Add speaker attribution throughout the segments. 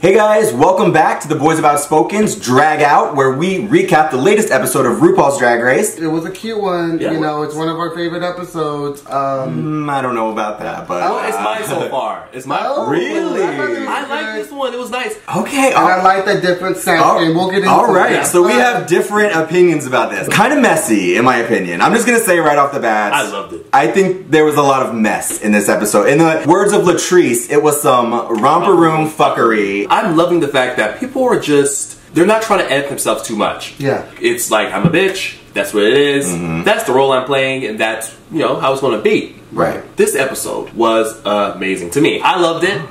Speaker 1: Hey guys, welcome back to the Boys of Outspoken's Drag Out, where we recap the latest episode of RuPaul's Drag Race.
Speaker 2: It was a cute one, you know, it's one of our favorite episodes.
Speaker 1: I don't know about that, but...
Speaker 3: Oh, it's mine so far. It's mine.
Speaker 2: Oh,
Speaker 1: really?
Speaker 3: I like this one, it was nice.
Speaker 1: Okay.
Speaker 2: And I like the different sound, and we'll get into
Speaker 1: Alright, so we have different opinions about this. Kind of messy, in my opinion. I'm just gonna say right off the bat.
Speaker 3: I loved it.
Speaker 1: I think there was a lot of mess in this episode. In the words of Latrice, it was some romper room fuckery.
Speaker 3: I'm loving the fact that people are just, they're not trying to edit themselves too much.
Speaker 2: Yeah.
Speaker 3: It's like, I'm a bitch, that's what it is, that's the role I'm playing, and that's, you know, how it's gonna be.
Speaker 1: Right.
Speaker 3: This episode was amazing to me. I loved it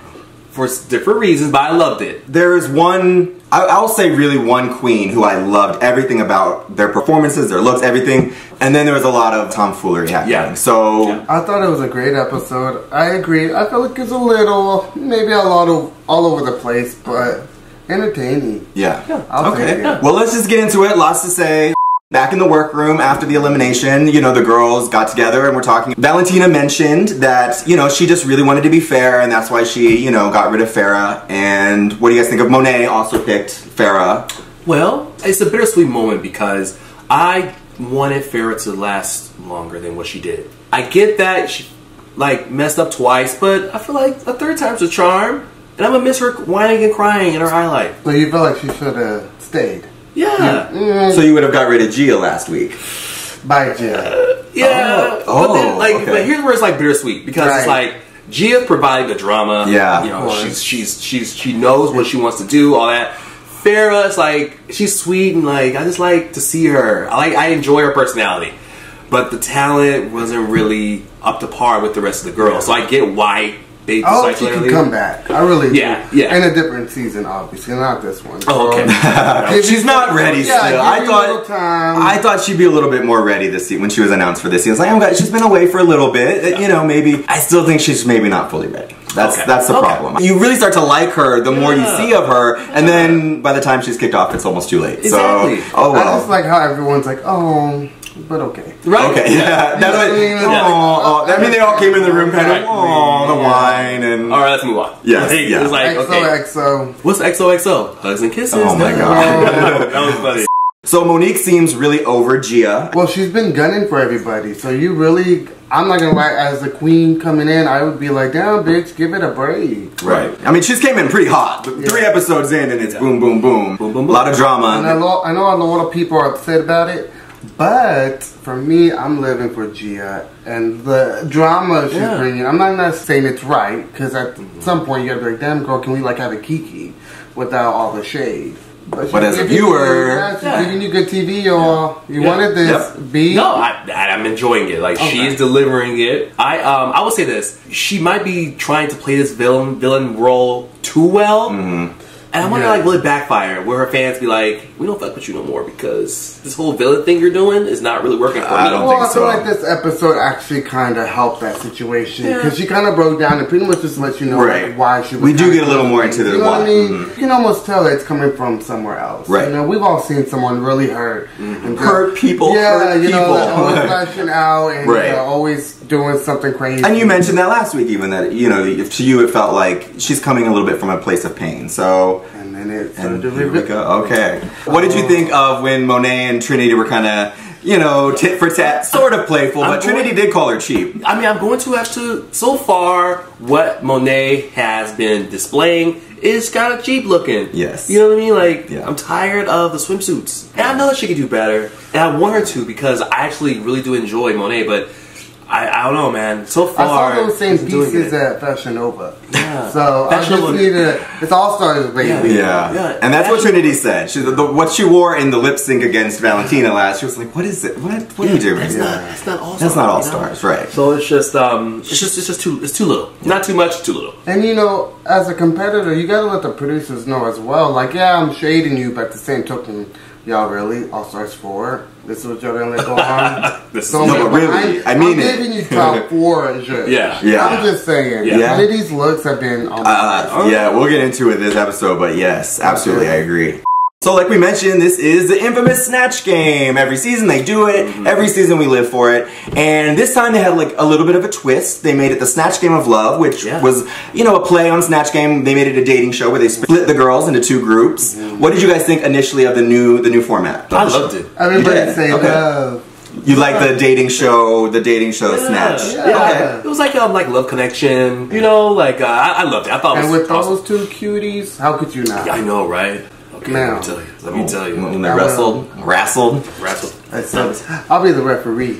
Speaker 3: for different reasons, but I loved it.
Speaker 1: There's one, I'll say really one queen who I loved everything about their performances, their looks, everything. And then there was a lot of tomfoolery happening.
Speaker 3: Yeah.
Speaker 1: So
Speaker 2: I thought it was a great episode. I agree. I feel like it's a little, maybe a lot of all over the place, but entertaining.
Speaker 1: yeah.
Speaker 2: I'll take it.
Speaker 1: Well, let's just get into it. Lots to say. Back in the workroom after the elimination, you know, the girls got together and we're talking. Valentina mentioned that, you know, she just really wanted to be fair and that's why she, you know, got rid of Farrah. And what do you guys think of Monet also picked Farrah?
Speaker 3: Well, it's a bittersweet moment because I wanted Farrah to last longer than what she did. I get that she, like, messed up twice, but I feel like a third time's a charm. And I'm gonna miss her whining and crying in her highlight.
Speaker 2: So you feel like she should have stayed?
Speaker 3: Yeah.
Speaker 1: So you would have got rid of Gia last week.
Speaker 2: Bye, Gia.
Speaker 3: Yeah. But then, like,
Speaker 1: okay.
Speaker 3: but here's where it's like bittersweet because it's like Gia's providing the drama.
Speaker 1: Yeah.
Speaker 3: You know, she knows what she wants to do, all that. Farrah, it's like she's sweet and like I just like to see her. I enjoy her personality. But the talent wasn't really up to par with the rest of the girls. So I get why they
Speaker 2: Oh, she can come back. I really do.
Speaker 3: Yeah.
Speaker 2: In a different season, obviously, not this one.
Speaker 3: Oh, okay.
Speaker 1: She's not ready still. I thought she'd be a little bit more ready this season when she was announced for this season. I was like, she's been away for a little bit. You know, maybe I still think she's maybe not fully ready. That's the problem. You really start to like her the more you see of her, and then by the time she's kicked off, it's almost too late.
Speaker 3: Exactly.
Speaker 1: So, oh well.
Speaker 2: I just like how everyone's like, oh, but okay.
Speaker 3: Right.
Speaker 1: Okay. Yeah. That's what. I mean, they all came in the room, kind of. Oh, the wine and.
Speaker 3: All right, let's move on.
Speaker 1: Yes.
Speaker 3: It's like,
Speaker 2: XOXO.
Speaker 3: What's XOXO? Hugs and kisses.
Speaker 1: Oh my god.
Speaker 3: That was funny.
Speaker 1: So Monique seems really over Gia.
Speaker 2: Well, she's been gunning for everybody, so you really, I'm not gonna lie, as the queen coming in, I would be like, damn, bitch, give it a break.
Speaker 1: Right. I mean, she's came in pretty hot. 3 episodes in, and it's boom, boom, boom.
Speaker 3: Boom, boom, boom.
Speaker 1: A lot of drama.
Speaker 2: And I know a lot of people are upset about it, but for me, I'm living for Gia and the drama she's bringing. I'm not saying it's right, because at some point you gotta be like, damn, girl, can we like have a kiki without all the shade?
Speaker 1: But as a viewer,
Speaker 2: she's giving you good TV, y'all. You wanted this. B.
Speaker 3: No, I'm enjoying it. Like she's delivering it. I will say this: she might be trying to play this villain role too well. And I wonder, like, will it backfire? Will her fans be like, we don't fuck with you no more because this whole villain thing you're doing is not really working for me?
Speaker 1: I don't think so.
Speaker 2: I feel like this episode actually kind of helped that situation because she kind of broke down and pretty much just let you know like, why she was.
Speaker 1: We do get a little more into the
Speaker 2: You know what I mean? You can almost tell it's coming from somewhere else.
Speaker 1: Right.
Speaker 2: You know, we've all seen someone really hurt. And just,
Speaker 1: hurt people.
Speaker 2: Yeah,
Speaker 1: hurt
Speaker 2: you know,
Speaker 1: people.
Speaker 2: like, always lashing out and always doing something crazy.
Speaker 1: And you mentioned that last week, even that you know, to you it felt like she's coming a little bit from a place of pain. So.
Speaker 2: And
Speaker 1: here we go. Okay. What did you think of when Monet and Trinity were kind of, you know, tit for tat, sort of playful, but Trinity did call her cheap.
Speaker 3: I mean, I'm going to have to, so far, what Monet has been displaying is kind of cheap looking.
Speaker 1: Yes.
Speaker 3: You know what I mean? Like, I'm tired of the swimsuits. And I know that she could do better. And I want her to because I actually really do enjoy Monet, but I don't know, man. So far,
Speaker 2: I saw those same pieces at Fashion Nova.
Speaker 3: Yeah.
Speaker 2: So I just need to. It's All Stars, baby.
Speaker 1: Yeah. And that's what Trinity said. What she wore in the lip sync against Valentina last, she was like, "What is it? What are you doing?"
Speaker 3: It's not All Stars.
Speaker 1: That's not All Stars, right?
Speaker 3: So it's just too little. Not too much, too little.
Speaker 2: And you know, as a competitor, you gotta let the producers know as well. Like, yeah, I'm shading you, but at the same token, y'all really All Stars 4. This is what y'all gonna let go on.
Speaker 1: No, but really, I mean,
Speaker 2: I'm giving you top 4 and shit.
Speaker 1: Yeah.
Speaker 2: I'm just saying.
Speaker 1: Yeah.
Speaker 2: Trinity's looks have been on
Speaker 1: yeah, we'll get into it this episode, but yes, absolutely, I agree. So like we mentioned, this is the infamous Snatch Game. Every season they do it. Every season we live for it. And this time they had like a little bit of a twist. They made it the Snatch Game of Love, which was, you know, a play on Snatch Game. They made it a dating show where they split the girls into 2 groups. What did you guys think initially of the new format?
Speaker 3: I loved it.
Speaker 2: Everybody say love.
Speaker 1: You like the dating show Snatch?
Speaker 3: Yeah. It was like Love Connection. You know, like I loved it. I thought it was awesome.
Speaker 2: Those 2 cuties, how could you not?
Speaker 3: Yeah, I know, right? Okay,
Speaker 2: now,
Speaker 3: let me tell you.
Speaker 1: When they wrestled.
Speaker 2: I'll be the referee.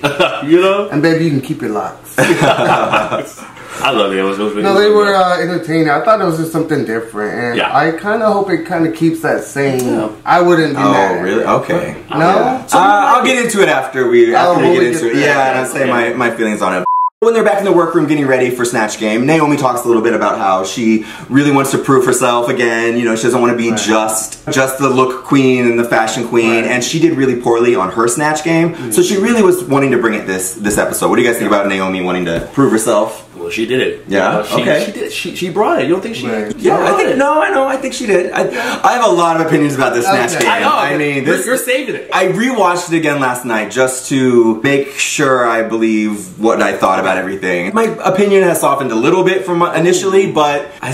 Speaker 3: You know?
Speaker 2: And baby, you can keep your locks.
Speaker 3: I love it. It was really
Speaker 2: No, they were entertaining. I thought it was just something different. And I kind of hope it kind of keeps that same. I wouldn't be mad.
Speaker 1: Oh, really? Okay.
Speaker 2: No?
Speaker 1: I'll get into it after we get into it. Yeah, and I'll say my feelings on it. When they're back in the workroom getting ready for Snatch Game, Naomi talks a little bit about how she really wants to prove herself again. You know, she doesn't want to be just the look queen and the fashion queen. And she did really poorly on her Snatch Game. So she really was wanting to bring it this episode. What do you guys think about Naomi wanting to prove herself?
Speaker 3: Well, she did it.
Speaker 1: Yeah.
Speaker 3: She did. She brought it. You don't think she?
Speaker 1: Yeah, I think. No, I know. I think she did. I have a lot of opinions about this Snatch Game.
Speaker 3: I know.
Speaker 1: I mean,
Speaker 3: you're saving it.
Speaker 1: I rewatched it again last night just to make sure I believe what I thought about everything. My opinion has softened a little bit from initially, but I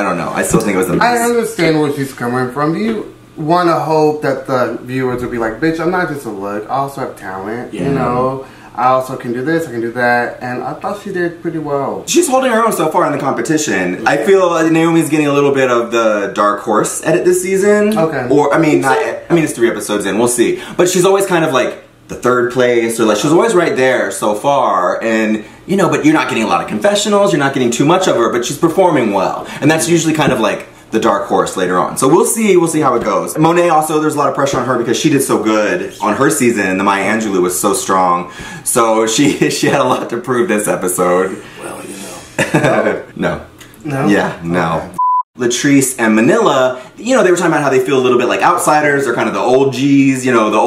Speaker 1: don't know. I still think it was the best.
Speaker 2: I understand where she's coming from. Do you want to hope that the viewers will be like, bitch, I'm not just a look. I also have talent. You know? I also can do this, I can do that, and I thought she did pretty well.
Speaker 1: She's holding her own so far in the competition. I feel Naomi's getting a little bit of the dark horse edit this season.
Speaker 2: Okay.
Speaker 1: Or, I mean, it's 3 episodes in, we'll see. But she's always kind of like the 3rd place, or like she's always right there so far, and you know, but you're not getting a lot of confessionals, you're not getting too much of her, but she's performing well. And that's usually kind of like the dark horse later on. So we'll see how it goes. Monet also, there's a lot of pressure on her because she did so good on her season. The Maya Angelou was so strong. So she had a lot to prove this episode.
Speaker 3: Well, you know.
Speaker 1: No.
Speaker 2: No?
Speaker 1: Yeah, no. Okay. Latrice and Manila, you know, they were talking about how they feel a little bit like outsiders. They're kind of the old G's, you know, the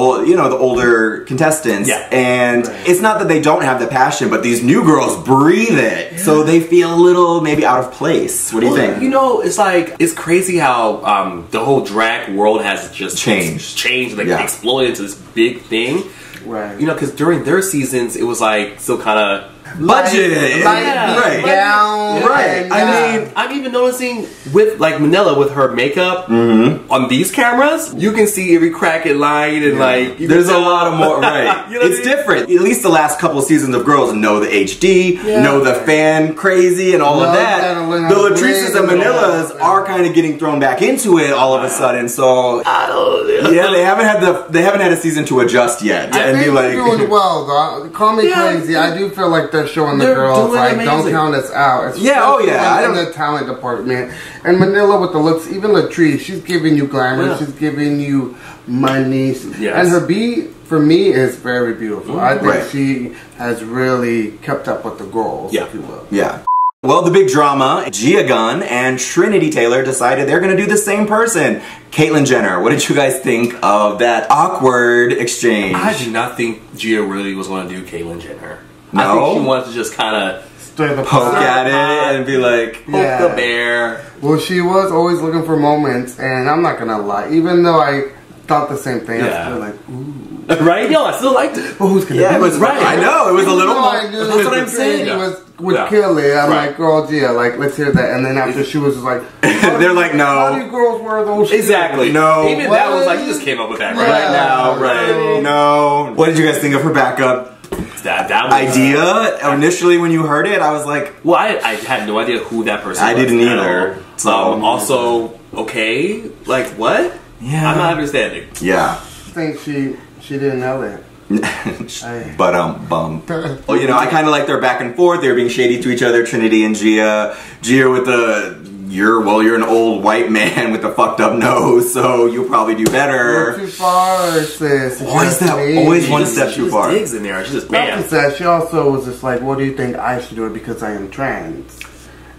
Speaker 1: older contestants. Yeah. And it's not that they don't have the passion, but these new girls breathe it. Yeah. So they feel a little maybe out of place. What do you think?
Speaker 3: You know, it's crazy how the whole drag world has just changed, like exploded into this big thing.
Speaker 2: Right.
Speaker 3: You know, because during their seasons, it was like still kind of
Speaker 1: budget,
Speaker 2: right? Down,
Speaker 1: right.
Speaker 3: I mean, I'm even noticing with like Manila with her makeup on these cameras, you can see every crack and line and like
Speaker 1: there's a lot of more. Right, you know it's different. At least the last couple of seasons of Girls know the HD, know the fan crazy, and all of that. The Latrices and Manilas are kind of getting thrown back into it all of a sudden. So they haven't had a season to adjust yet and be like
Speaker 2: doing well though. Call me crazy. I do feel like they're showing the girls like don't count us out. It's
Speaker 1: I
Speaker 2: don't in the talent department. And Manila with the looks, even Latrice, she's giving you glamour, she's giving you money, and her beat for me is very beautiful. I think she has really kept up with the girls, if you will.
Speaker 1: Yeah. Well, the big drama, Gia Gunn and Trinity Taylor decided they're going to do the same person. Caitlyn Jenner, what did you guys think of that awkward exchange?
Speaker 3: I did not think Gia really was going to do Caitlyn Jenner.
Speaker 1: No?
Speaker 3: I think she wanted to just kind of
Speaker 1: poke at it and be like,
Speaker 3: poke the bear.
Speaker 2: Well, she was always looking for moments, and I'm not going to lie. Even though I thought the same thing, I was still like, ooh.
Speaker 3: Right? Yo, I still liked it.
Speaker 2: But who's going to do it?
Speaker 1: I know, it was a little more.
Speaker 2: That's what I'm saying. Would kill it. I'm like, girl, Gia, like, let's hear that. And then after she was just like,
Speaker 1: they're like, no.
Speaker 2: How do girls wear those shoes?
Speaker 1: Exactly, no.
Speaker 3: Even that was like, you just came up with that
Speaker 1: right now, right? No. What did you guys think of her backup
Speaker 3: that
Speaker 1: idea? Initially, when you heard it, I was like,
Speaker 3: well, I had no idea who that person was.
Speaker 1: I didn't either.
Speaker 3: So, also, okay, like, what?
Speaker 1: Yeah.
Speaker 3: I'm not understanding.
Speaker 1: Yeah.
Speaker 2: I think she didn't know that.
Speaker 1: But well, you know, I kind of like their back and forth. They were being shady to each other, Trinity and Gia. Gia with the you're an old white man with a fucked up nose, so you'll probably do better.
Speaker 2: You're too far, sis.
Speaker 1: Always one step too far.
Speaker 3: She just digs in there. She just bam.
Speaker 2: She also was just like, what do you think I should do it because I am trans?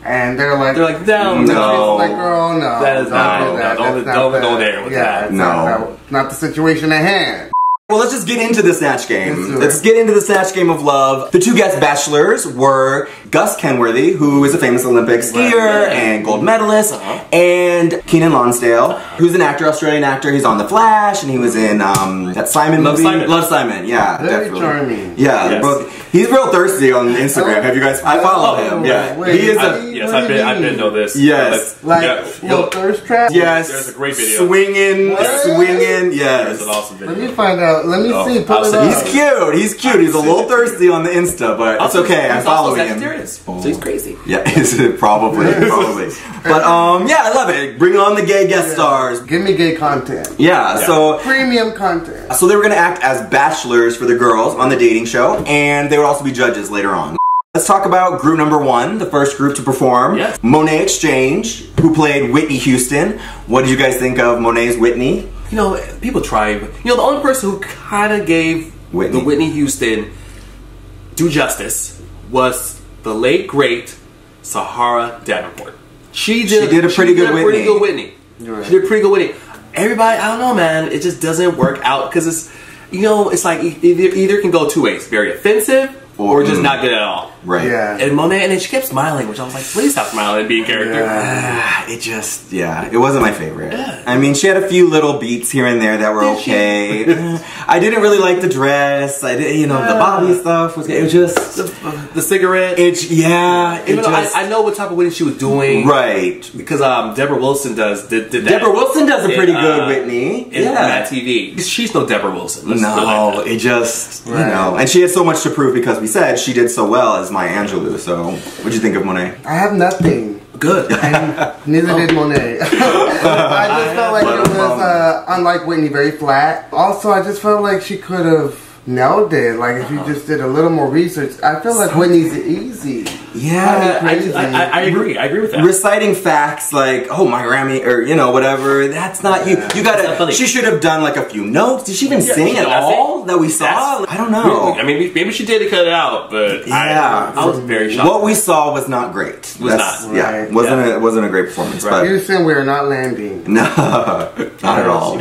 Speaker 2: And they're like,
Speaker 1: no.
Speaker 2: Like, girl, no.
Speaker 3: That is not. Don't go there with that.
Speaker 2: No. Not the situation at hand.
Speaker 1: Well, let's just get into the Snatch Game. Let's get into the Snatch Game of love. The two guest bachelors were Gus Kenworthy, who is a famous Olympic skier and gold medalist, and Keenan Lonsdale, who's an actor, Australian actor. He's on The Flash, and he was in that Simon movie. Love Simon, yeah.
Speaker 2: Very charming.
Speaker 1: Yeah, both. He's real thirsty on Instagram. Have you guys? I follow him. Yeah, he is a.
Speaker 3: Yes, I've been know this.
Speaker 1: Yes,
Speaker 2: like little thirst trap.
Speaker 1: Yes,
Speaker 3: there's a great video.
Speaker 1: Swinging. Yes,
Speaker 3: there's an awesome video.
Speaker 2: Let me find out. Let me see. Pull it up.
Speaker 1: He's cute. He's cute. He's a little thirsty on the Insta, but it's okay. I'm following him.
Speaker 3: So he's crazy.
Speaker 1: Yeah, is it probably? But yeah, I love it. Bring on the gay guest stars.
Speaker 2: Give me gay content.
Speaker 1: Yeah, so
Speaker 2: premium content.
Speaker 1: So they were gonna act as bachelors for the girls on the dating show, and they would also be judges later on. Let's talk about group number one, the first group to perform.
Speaker 3: Yes.
Speaker 1: Monet Exchange, who played Whitney Houston. What did you guys think of Monet's Whitney?
Speaker 3: You know, people try. You know, the only person who kind of gave the Whitney Houston due justice was the late great Sahara Davenport. She did a pretty good Whitney.
Speaker 2: Right.
Speaker 3: She did a pretty good Whitney. Everybody, I don't know, man. It just doesn't work out because it's, you know, it's like either can go two ways: very offensive or just not good at all.
Speaker 1: Right.
Speaker 2: Yeah.
Speaker 3: And Monet, and then she kept smiling, which I was like, please stop smiling and be a character.
Speaker 1: It wasn't my favorite. Yeah. I mean, she had a few little beats here and there that were okay. I didn't really like the dress. I did, you know, the body stuff was. It was just
Speaker 3: the cigarette. I know what type of Whitney she was doing.
Speaker 1: Right.
Speaker 3: Because Deborah Wilson did that.
Speaker 1: Deborah Wilson does a pretty good Whitney.
Speaker 3: In Mad TV. She's no Deborah Wilson.
Speaker 1: It just, you know. And she had so much to prove because we said she did so well as Maya Angelou. So, what'd you think of Monet?
Speaker 2: I have nothing.
Speaker 3: Good.
Speaker 2: And neither did Monet. I just felt like it was, unlike Whitney, very flat. Also, I just felt like she could have nailed it. Like, if you just did a little more research. I feel like Whitney's easy.
Speaker 1: Yeah,
Speaker 3: I agree. I agree with that.
Speaker 1: Reciting facts like, oh, my Grammy, or, you know, whatever, that's not you. You gotta, she should have done like a few notes. Did she even sing at all that we saw? I don't know.
Speaker 3: I mean, maybe she did cut it out, but I was very shocked.
Speaker 1: What we saw was not great. It wasn't a great performance.
Speaker 2: Right.
Speaker 1: But
Speaker 2: Houston, we are not landing.
Speaker 1: No, not at all.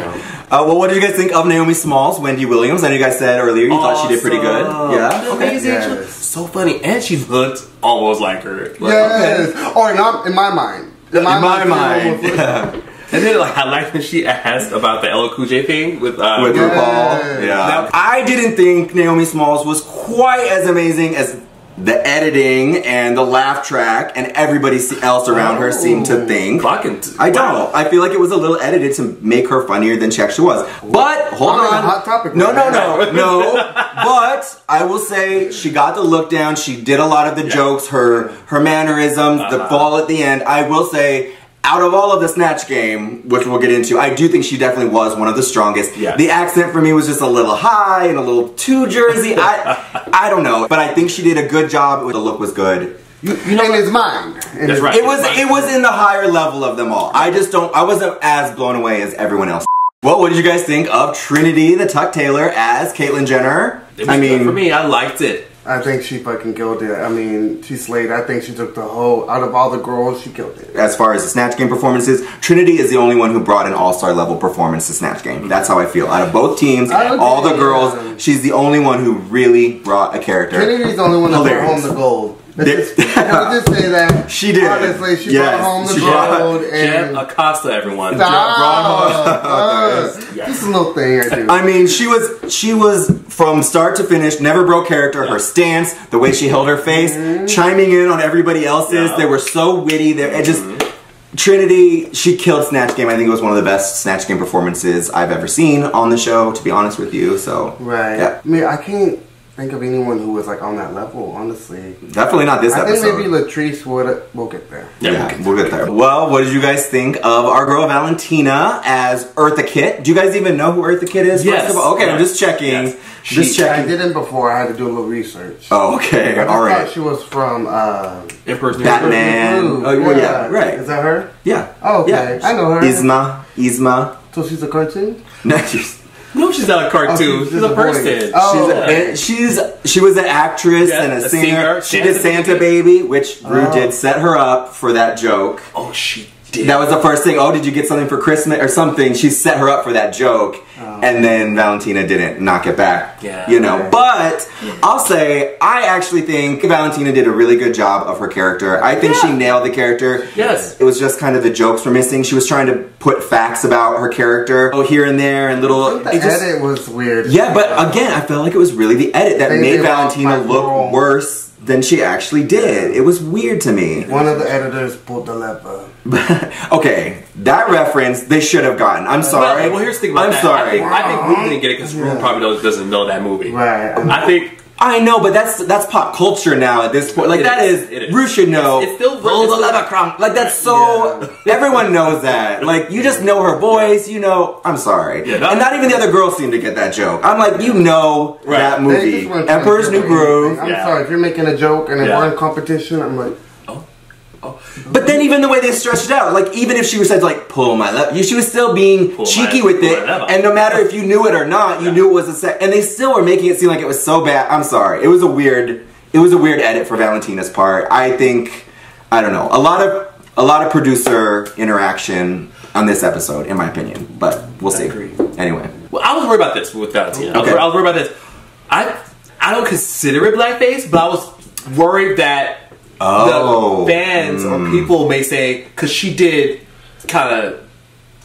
Speaker 1: Well, what did you guys think of Naomi Smalls, Wendy Williams? I know you guys said earlier you thought she did pretty good. Yeah,
Speaker 3: amazing. Yes. So funny, and she looked almost like her. Like,
Speaker 2: yes, or not in my mind. In my mind.
Speaker 1: Yeah.
Speaker 3: And then, like, I like when she asked about the LL Cool J thing with
Speaker 1: RuPaul. Yeah. Now, I didn't think Naomi Smalls was quite as amazing as the editing and the laugh track and everybody else around her seemed to think. I don't. I feel like it was a little edited to make her funnier than she actually was. But hold on.
Speaker 2: Hot topic.
Speaker 1: No. But I will say she got the look down. She did a lot of the jokes, her mannerisms, the fall at the end. I will say, out of all of the Snatch Game, which we'll get into, I do think she definitely was one of the strongest. Yeah. The accent for me was just a little high and a little too Jersey. I don't know, but I think she did a good job. The look was good.
Speaker 2: You know, in his mind.
Speaker 3: That's right.
Speaker 1: It was in the higher level of them all. I wasn't as blown away as everyone else. Well, what did you guys think of Trinity the Tuck Taylor as Caitlyn Jenner?
Speaker 3: I mean, for me, I liked it.
Speaker 2: I think she fucking killed it. I mean, she slayed. I think she took the whole, out of all the girls, she killed it.
Speaker 1: As far as the Snatch Game performances, Trinity is the only one who brought an all-star level performance to Snatch Game. That's how I feel. Out of both teams, all the girls, she's the only one who really brought a character.
Speaker 2: Trinity's the only one that brought home the gold. Let's just say that.
Speaker 1: She did.
Speaker 2: Honestly, she brought home the gold.
Speaker 3: And Acosta, everyone.
Speaker 2: Just a little thing I do.
Speaker 1: I mean, she was from start to finish, never broke character. Her stance, the way she held her face, chiming in on everybody else's. They were so witty. Trinity, she killed Snatch Game. I think it was one of the best Snatch Game performances I've ever seen on the show, to be honest with you. So
Speaker 2: yeah. I mean, I can't think of anyone who was like on that level, honestly.
Speaker 1: Definitely not this episode.
Speaker 2: I think maybe Latrice would. We'll get there.
Speaker 1: Yeah, we'll get there. Well, what did you guys think of our girl Valentina as Eartha Kitt? Do you guys even know who Eartha Kitt is?
Speaker 3: Yes.
Speaker 1: First of all? Okay, I'm just checking. Yes. Just checking.
Speaker 2: I didn't before. I had to do a little research.
Speaker 1: Oh, okay.
Speaker 2: All right. She was from
Speaker 1: Batman. Oh, well, yeah. Right.
Speaker 2: Is that her?
Speaker 1: Yeah.
Speaker 2: Oh, okay. Yeah. I know her.
Speaker 1: Yzma.
Speaker 2: So she's a cartoon?
Speaker 3: No, she's not a cartoon. She's a person.
Speaker 1: She was an actress and a singer. She did Santa Baby, which Ru did set her up for that joke.
Speaker 3: Oh, she did.
Speaker 1: That was the first thing. Oh, did you get something for Christmas or something? She set her up for that joke, and then Valentina didn't knock it back.
Speaker 3: Yeah.
Speaker 1: You know, but I'll say I actually think Valentina did a really good job of her character. I think she nailed the character.
Speaker 3: Yes.
Speaker 1: It was just kind of the jokes were missing. She was trying to put facts about her character here and there and little.
Speaker 2: The edit was weird.
Speaker 1: Yeah, but again, I felt like it was really the edit that made Valentina look worse than she actually did. It was weird to me.
Speaker 2: One of the editors pulled the lever.
Speaker 1: Okay, that reference they should have gotten. I'm sorry.
Speaker 3: Well, here's the thing about that.
Speaker 1: Sorry.
Speaker 3: I think Ru didn't get it because Ru probably doesn't know that movie.
Speaker 2: Right.
Speaker 1: I know, but that's pop culture now at this point. Like
Speaker 3: It is.
Speaker 1: Ru should know.
Speaker 3: It's still
Speaker 1: pull the lever, crunk. Like that's so. Everyone knows that. Like you just know her voice. You know. I'm sorry. And not even the other girls seem to get that joke. I'm like, you know that movie, Emperor's New Groove.
Speaker 2: I'm sorry if you're making a joke and if we're in competition. I'm like.
Speaker 1: But then even the way they stretched it out, like even if she was said like pull my lever, she was still being cheeky with it, and no matter if you knew it or not, you knew it was a set, and they still were making it seem like it was so bad. I'm sorry, it was a weird edit for Valentina's part. I think, I don't know, a lot of producer interaction on this episode, in my opinion, but we'll see. Anyway,
Speaker 3: well, I was worried about this with Valentina.
Speaker 1: Okay.
Speaker 3: I was worried about this. I don't consider it blackface, but I was worried that the fans or people may say, because she did kind of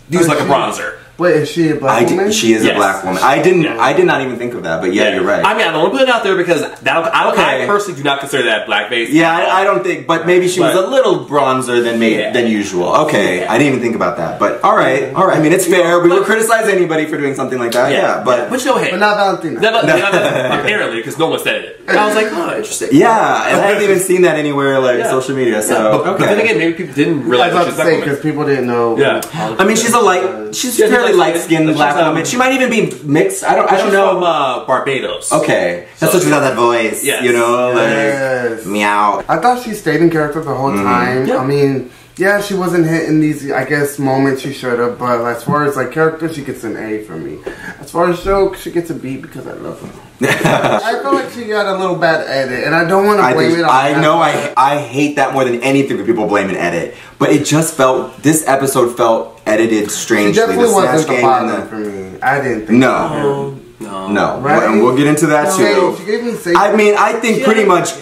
Speaker 3: use like a bronzer.
Speaker 2: Wait, is she a black woman?
Speaker 1: She is a black woman. I did not even think of that, but you're right.
Speaker 3: I mean, I don't want to put it out there because I personally do not consider that blackface.
Speaker 1: Yeah, I don't think, but maybe she was a little bronzer than usual. Okay, I didn't even think about that, but all right. I mean, it's fair. We would criticize anybody for doing something like that. But
Speaker 3: no hate.
Speaker 2: But not Valentina.
Speaker 3: Apparently, because no one said it. And I was like, oh, interesting.
Speaker 1: Yeah, and I hadn't even seen that anywhere like social media. So,
Speaker 3: but then again, maybe people didn't realize
Speaker 2: I was about to say because people didn't know.
Speaker 3: Yeah,
Speaker 1: I mean, she's fairly light-skinned black woman. She might even be mixed. I don't know.
Speaker 3: From Barbados.
Speaker 1: Okay, that's what she's got that voice. You know, like meow.
Speaker 2: I thought she stayed in character the whole time. I mean. Yeah, she wasn't hitting these, I guess, moments she should have, but as far as like character, she gets an A from me. As far as joke, she gets a B because I love her. I feel like she got a little bad edit, and I don't want to blame it on
Speaker 1: I know I hate that more than anything when people blame an edit, but it just this episode felt edited strangely.
Speaker 2: It definitely wasn't the bottom for me. I didn't think
Speaker 1: No.
Speaker 2: Right?
Speaker 1: And we'll get into that too.
Speaker 2: She gave me
Speaker 1: I mean, I think pretty much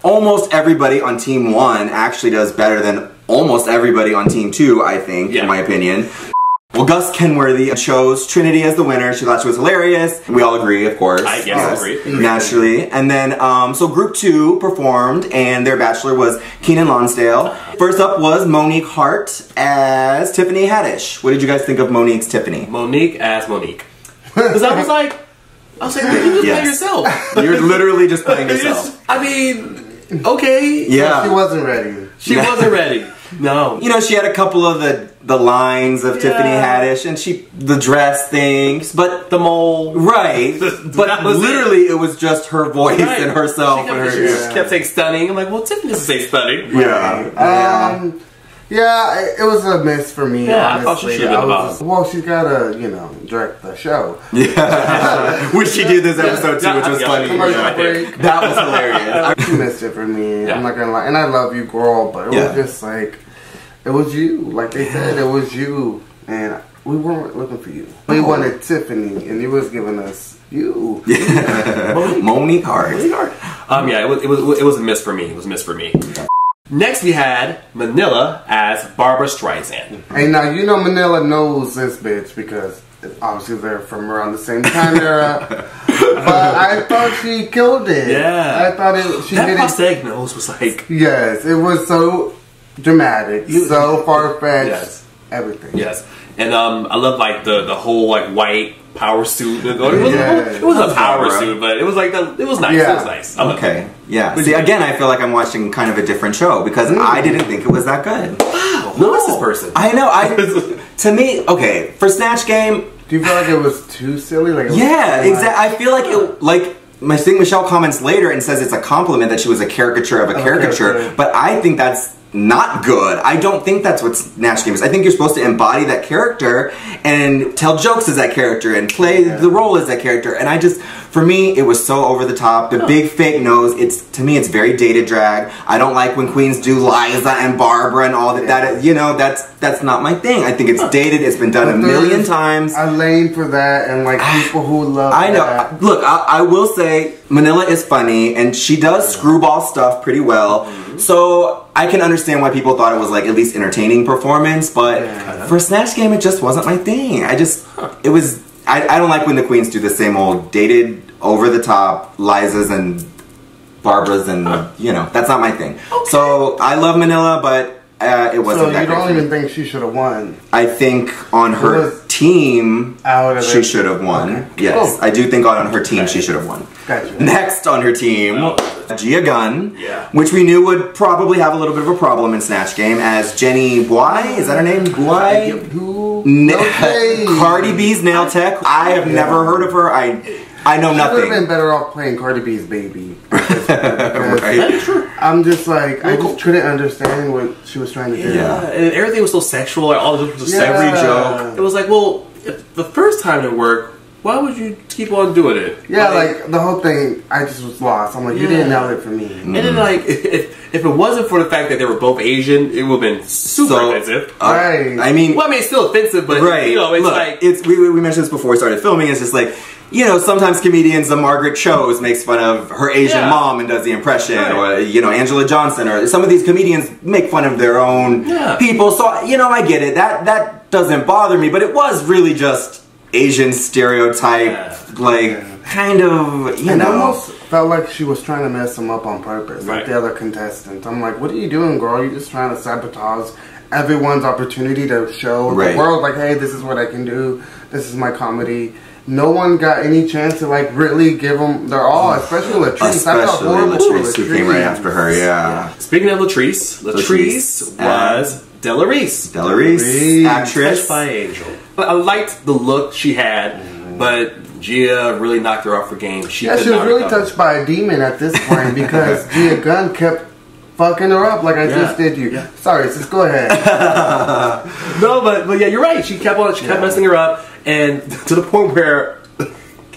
Speaker 1: almost everybody on Team 1 actually does better than almost everybody on Team 2, I think, in my opinion. Well, Gus Kenworthy chose Trinity as the winner. She thought she was hilarious. We all agree, of course.
Speaker 3: I agree.
Speaker 1: Naturally. And then, so Group 2 performed, and their bachelor was Keenan Lonsdale. First up was Monique Hart as Tiffany Haddish. What did you guys think of Monique's Tiffany?
Speaker 3: Monique as Monique. Because I was like, you just play yourself.
Speaker 1: You're literally just playing yourself.
Speaker 3: I mean, okay.
Speaker 1: Yeah.
Speaker 2: She wasn't ready.
Speaker 3: She wasn't ready. No.
Speaker 1: You know, she had a couple of the lines of Tiffany Haddish, and the dress things, but
Speaker 3: the mole.
Speaker 1: Right. But literally, it was just her voice and herself.
Speaker 3: She kept saying stunning. I'm like, well, Tiffany doesn't say stunning.
Speaker 1: Yeah.
Speaker 2: Yeah, it was a miss for me.
Speaker 3: Yeah,
Speaker 2: honestly.
Speaker 3: I thought she should have been the
Speaker 2: well, she's gotta, direct the show.
Speaker 1: Yeah, which she did this episode too, which was funny. That was hilarious.
Speaker 2: She missed it for me. I'm not gonna lie, and I love you, girl, but it was just like, it was you. Like they said, it was you, and we weren't looking for you. We wanted Tiffany, and you was giving us you.
Speaker 1: Monique Hart.
Speaker 3: Yeah, it was a miss for me. It was a miss for me. Next, we had Manila as Barbara Streisand.
Speaker 2: Hey, now you know Manila knows this bitch because obviously they're from around the same time era. But I thought she killed it.
Speaker 3: Yeah,
Speaker 2: I thought she
Speaker 3: that
Speaker 2: did
Speaker 3: prosthetic nose was like
Speaker 2: yes, it was so dramatic, so far fetched, everything.
Speaker 3: Yes, and I love like the whole like white power suit. It wasn't a power suit, but it was like it was nice. It was nice.
Speaker 1: Okay. Yeah. See, again, I feel like I'm watching kind of a different show because I didn't think it was that good.
Speaker 3: Wow. Who is this person?
Speaker 1: I know. To me, okay, for Snatch Game,
Speaker 2: do you feel like it was too silly? Like
Speaker 1: exactly. I feel like I think Michelle comments later and says it's a compliment that she was a caricature of a caricature, but I think that's not good. I don't think that's what Snatch Game is. I think you're supposed to embody that character and tell jokes as that character and play the role as that character. And I just, For me, it was so over the top. The big fake nose, to me, it's very dated drag. I don't like when queens do Liza and Barbara and all that. That, you know, that's not my thing. I think it's dated. It's been done a million times.
Speaker 2: A lane for that, and like people who love
Speaker 1: I know.
Speaker 2: that.
Speaker 1: Look, I will say Manila is funny, and she does screwball stuff pretty well. So I can understand why people thought it was like at least entertaining performance, but for Snatch Game, it just wasn't my thing. It was. I don't like when the queens do the same old dated, over the top Lizas and Barbaras, and you know, that's not my thing. Okay. So I love Manila, but it wasn't.
Speaker 2: So you don't even think she should have won?
Speaker 1: I think on her team, she should have won. Okay. Yes, I do think on her team she should have won.
Speaker 2: Gotcha.
Speaker 1: Next on her team, Gia Gunn, which we knew would probably have a little bit of a problem in Snatch Game as Jenny Bly. Is that her name? Bly? Cardi B's nail tech. I have never heard of her. I know nothing.
Speaker 2: She would have been better off playing Cardi B's baby. Right. I'm just like, I just couldn't understand what she was trying to do.
Speaker 3: Yeah, and everything was so sexual. Like all this was every joke. It was like, well, if the first time it worked, why would you keep on doing it?
Speaker 2: Yeah, like the whole thing, I just was lost. I'm like, you didn't nail it for me.
Speaker 3: And then like, if it wasn't for the fact that they were both Asian, it would have been super offensive.
Speaker 2: Right.
Speaker 1: I mean,
Speaker 3: well, I mean, it's still offensive, but you know, it's like
Speaker 1: we mentioned this before we started filming. It's just like, you know, sometimes comedians, Margaret Chose makes fun of her Asian mom and does the impression, or you know, Angela Johnson, or some of these comedians make fun of their own people. So you know, I get it. That doesn't bother me, but it was really just Asian stereotype, like kind of, you know.
Speaker 2: I almost felt like she was trying to mess them up on purpose, like the other contestants. I'm like, what are you doing, girl? You're just trying to sabotage everyone's opportunity to show the world, like, hey, this is what I can do. This is my comedy. No one got any chance to like really give them their all, especially Latrice.
Speaker 1: Especially Latrice, who came right after her.
Speaker 3: Speaking of Latrice was Della Reese.
Speaker 1: Della Reese, actress.
Speaker 3: Touched by Angel. I liked the look she had, but Gia really knocked her off her game. She was
Speaker 2: really touched by a demon at this point because Gia Gunn kept fucking her up like I just did you. Sorry, sis, go ahead.
Speaker 3: No, but yeah, you're right. She kept messing her up, and to the point where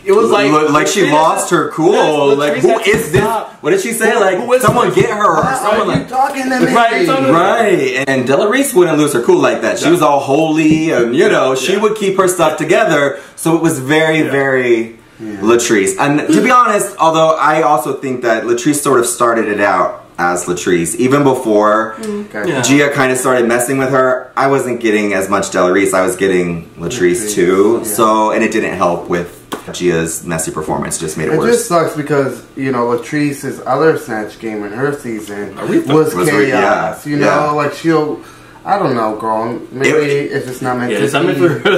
Speaker 3: it was like
Speaker 1: she lost her cool. Like, who is this? What did she say? Like, someone get her. Or someone like
Speaker 2: talking to me.
Speaker 1: Right. And Della Reese wouldn't lose her cool like that. She was all holy, and you know, she would keep her stuff together. So it was very, very Latrice. And to be honest, although I also think that Latrice sort of started it out as Latrice. Even before Gia kind of started messing with her, I wasn't getting as much Della Reese. I was getting Latrice too. So, and it didn't help with Gia's messy performance. Just made it worse.
Speaker 2: It just sucks because, you know, Latrice's other Snatch Game in her season was chaos. You know, like she'll... I don't know, girl. Maybe it's just not meant to be.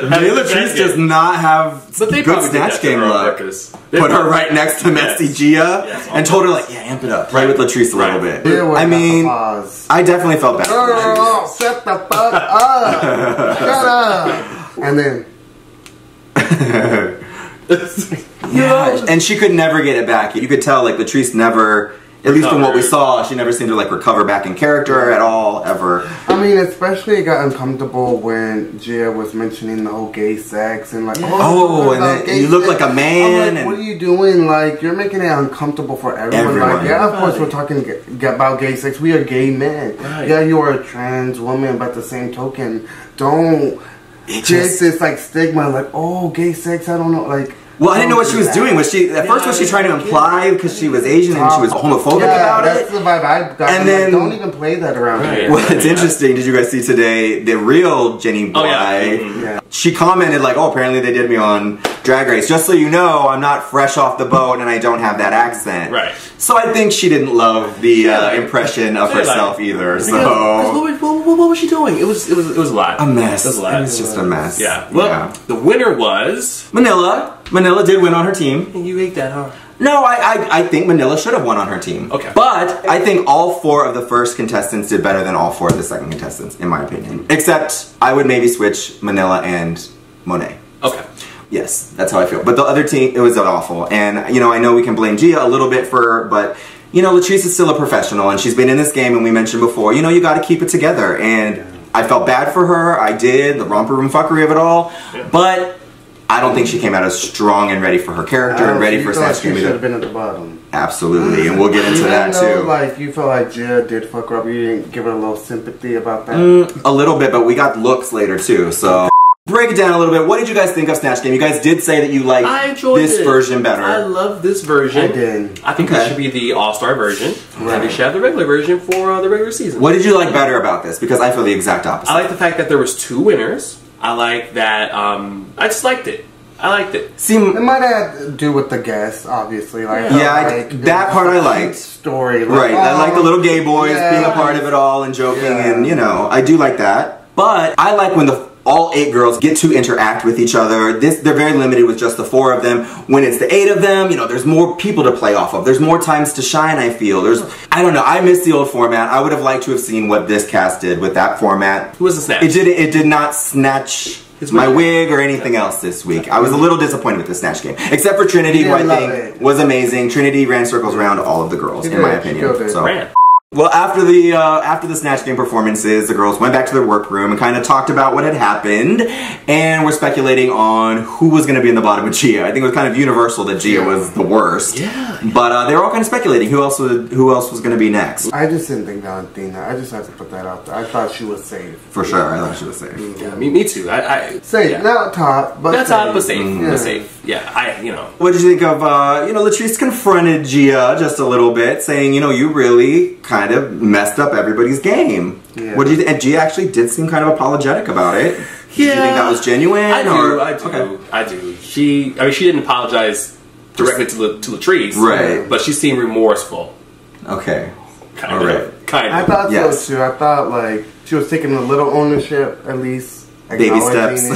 Speaker 1: Maybe Latrice does not have good Snatch Game luck. Put her right next to Messy Gia and told her, like, amp it up. Right with Latrice a little bit. I mean, I definitely felt bad.
Speaker 2: Girl, shut the fuck up. Shut up. And then...
Speaker 1: and she could never get it back. You could tell, like, Latrice never... At least from what we saw, she never seemed to like recover back in character at all, ever.
Speaker 2: I mean, especially it got uncomfortable when Gia was mentioning the whole gay sex and like,
Speaker 1: and then you look like a man.
Speaker 2: Like, what are you doing? Like, you're making it uncomfortable for everyone. Like, yeah, of course we're talking about gay sex. We are gay men. Yeah, you are a trans woman, but the same token, don't get this like stigma. Like, oh, gay sex. I don't know. Like.
Speaker 1: Well, I didn't know what she was doing. Was she at first? Was she trying to imply because she was Asian and she was homophobic about it?
Speaker 2: That's the vibe I got. And then don't even play that around here.
Speaker 1: Well, it's interesting. Did you guys see today the real Jenny Bly? She commented like, "Oh, apparently they did me on Drag Race. Just so you know, I'm not fresh off the boat and I don't have that accent."
Speaker 3: Right.
Speaker 1: So I think she didn't love the impression of herself either. So
Speaker 3: what was she doing? It was a lot.
Speaker 1: A mess. It was just a mess.
Speaker 3: Yeah. Well, the winner was
Speaker 1: Manila. Manila did win on her team.
Speaker 3: And you ate that, huh?
Speaker 1: No, I think Manila should have won on her team.
Speaker 3: Okay.
Speaker 1: But I think all 4 of the first contestants did better than all 4 of the second contestants, in my opinion. Except I would maybe switch Manila and Monet.
Speaker 3: Okay.
Speaker 1: Yes, that's how I feel. But the other team, it was awful. And, you know, I know we can blame Gia a little bit for her, but, you know, Latrice is still a professional and she's been in this game, and we mentioned before, you know, you got to keep it together. And I felt bad for her. I did. The romper room fuckery of it all. Yeah. But I don't think she came out as strong and ready for her character and ready for Snatch Game.
Speaker 2: She should have been at the bottom.
Speaker 1: Absolutely, and we'll get into that too.
Speaker 2: Like you felt like Gia did fuck her up. You didn't give her a little sympathy about that.
Speaker 1: A little bit, but we got looks later too. So break it down a little bit. What did you guys think of Snatch Game? You guys did say that you liked this version better.
Speaker 3: I love this version.
Speaker 2: I did.
Speaker 3: I think this should be the All-Star version. Right. And they should have the regular version for the regular season.
Speaker 1: What did you like better about this? Because I feel the exact opposite.
Speaker 3: I like the fact that there was 2 winners. I like that. I just liked it. I liked it.
Speaker 1: See,
Speaker 2: it might have to do with the guests, obviously. Like,
Speaker 1: that part I liked.
Speaker 2: Story, like,
Speaker 1: right? I like the little gay boys being a part of it all and joking, and you know, I do like that. But I like when all 8 girls get to interact with each other. They're very limited with just the 4 of them. When it's the 8 of them, you know, there's more people to play off of. There's more times to shine, I feel. I don't know, I miss the old format. I would have liked to have seen what this cast did with that format.
Speaker 3: Who was the snatch?
Speaker 1: It did not snatch my wig or anything else this week. I was a little disappointed with the Snatch Game. Except for Trinity, who I think was amazing. Trinity ran circles around all of the girls, in my opinion. So. Well, after the Snatch Game performances, the girls went back to their workroom and kind of talked about what had happened, and were speculating on who was going to be in the bottom with Gia. I think it was kind of universal that Gia was the worst. Yeah. But they were all kind of speculating who else was going to be next.
Speaker 2: I just didn't think Valentina. I just had to put that out there. I thought she was safe.
Speaker 1: For sure, I thought she was safe.
Speaker 3: Yeah, me too.
Speaker 2: Safe, not top, but
Speaker 3: not top, but safe. But safe. Yeah, you know.
Speaker 1: What did you think of? Latrice confronted Gia just a little bit, saying, you know, you really kind of messed up everybody's game. Yeah. What did you think? And Gia actually did seem kind of apologetic about it. Yeah. Did you think that was genuine?
Speaker 3: I do. She didn't apologize directly to Latrice. Right. But she seemed remorseful.
Speaker 1: Okay.
Speaker 3: Kind of.
Speaker 2: I thought so too. I thought like she was taking a little ownership, at least.
Speaker 1: Baby steps.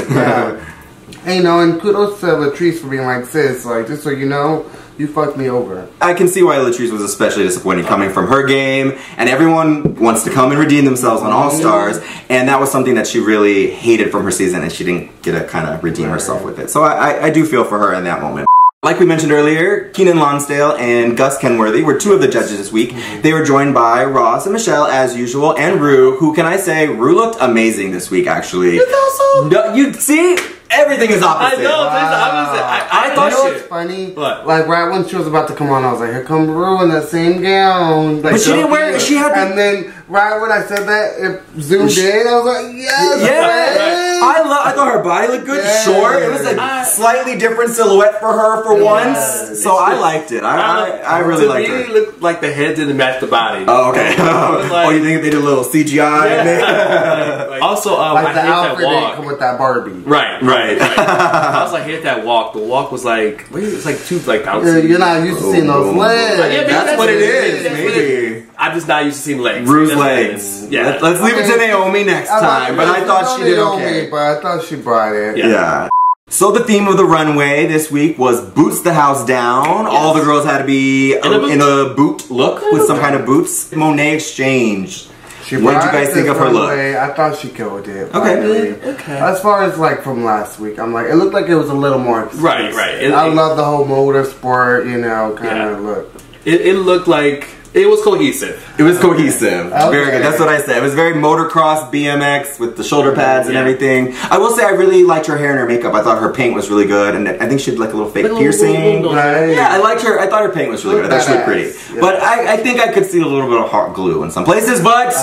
Speaker 2: And, you know, and kudos to Latrice for being like, sis, like, just so you know, you fucked me over.
Speaker 1: I can see why Latrice was especially disappointed coming from her game, and everyone wants to come and redeem themselves on All Stars, and that was something that she really hated from her season, and she didn't get to kind of redeem herself with it. So I do feel for her in that moment. Like we mentioned earlier, Keenan Lonsdale and Gus Kenworthy were 2 of the judges this week. They were joined by Ross and Michelle as usual, and Rue, who, can I say, Rue looked amazing this week actually.
Speaker 3: You thought so?
Speaker 1: No, you see? Everything is opposite.
Speaker 3: I know. Wow. I thought
Speaker 2: what's funny? What? Like right when she was about to come on, I was like, "Here come Rue in that same gown." Like,
Speaker 1: but she didn't wear it. She had.
Speaker 2: And then right when I said that, it zoomed in. I was like, "Yes."
Speaker 1: Yeah. I thought her body looked good. Yeah. Short. It was a slightly different silhouette for her for once. So I liked it. I really liked her.
Speaker 3: To me, it looked like the head didn't match the body.
Speaker 1: Oh, okay. Like, you think they did a little CGI?
Speaker 3: Yeah. Also,
Speaker 2: like the outfit didn't come with that Barbie.
Speaker 3: Right. I was like, hit that walk. The walk was like, it's like too bouncy.
Speaker 2: You're not used to seeing those legs.
Speaker 3: Yeah,
Speaker 1: that's what it is. Maybe.
Speaker 3: I'm just not used to seeing legs.
Speaker 1: Rue's legs. Yeah. Let's leave it to Naomi next time. But I thought she did okay.
Speaker 2: But I thought she brought it.
Speaker 1: Yeah. So the theme of the runway this week was Boots the House Down. Yes. All the girls had to be in a boot look with some kind of boots. Monet Exchange. What did you guys think of her look?
Speaker 2: I thought she killed it.
Speaker 1: Okay.
Speaker 2: As far as like from last week, I'm like, it looked like it was a little more expensive.
Speaker 3: Right.
Speaker 2: I love the whole motorsport, you know, kind of look.
Speaker 3: It looked like it was cohesive.
Speaker 1: It was cohesive. Okay. Very good. That's what I said. It was very motocross, BMX with the shoulder pads and everything. I will say I really liked her hair and her makeup. I thought her paint was really good, and I think she had like a little fake piercing.
Speaker 2: Right.
Speaker 1: Yeah, I liked her. I thought her paint was really good. I thought she looked pretty. Yeah. But I think I could see a little bit of hot glue in some places, but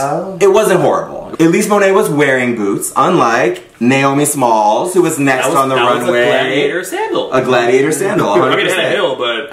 Speaker 1: it wasn't horrible. At least Monet was wearing boots, unlike Naomi Smalls, who was next on the runway.
Speaker 3: A gladiator sandal.
Speaker 1: A gladiator sandal. 100%.
Speaker 3: I mean, it had a heel, but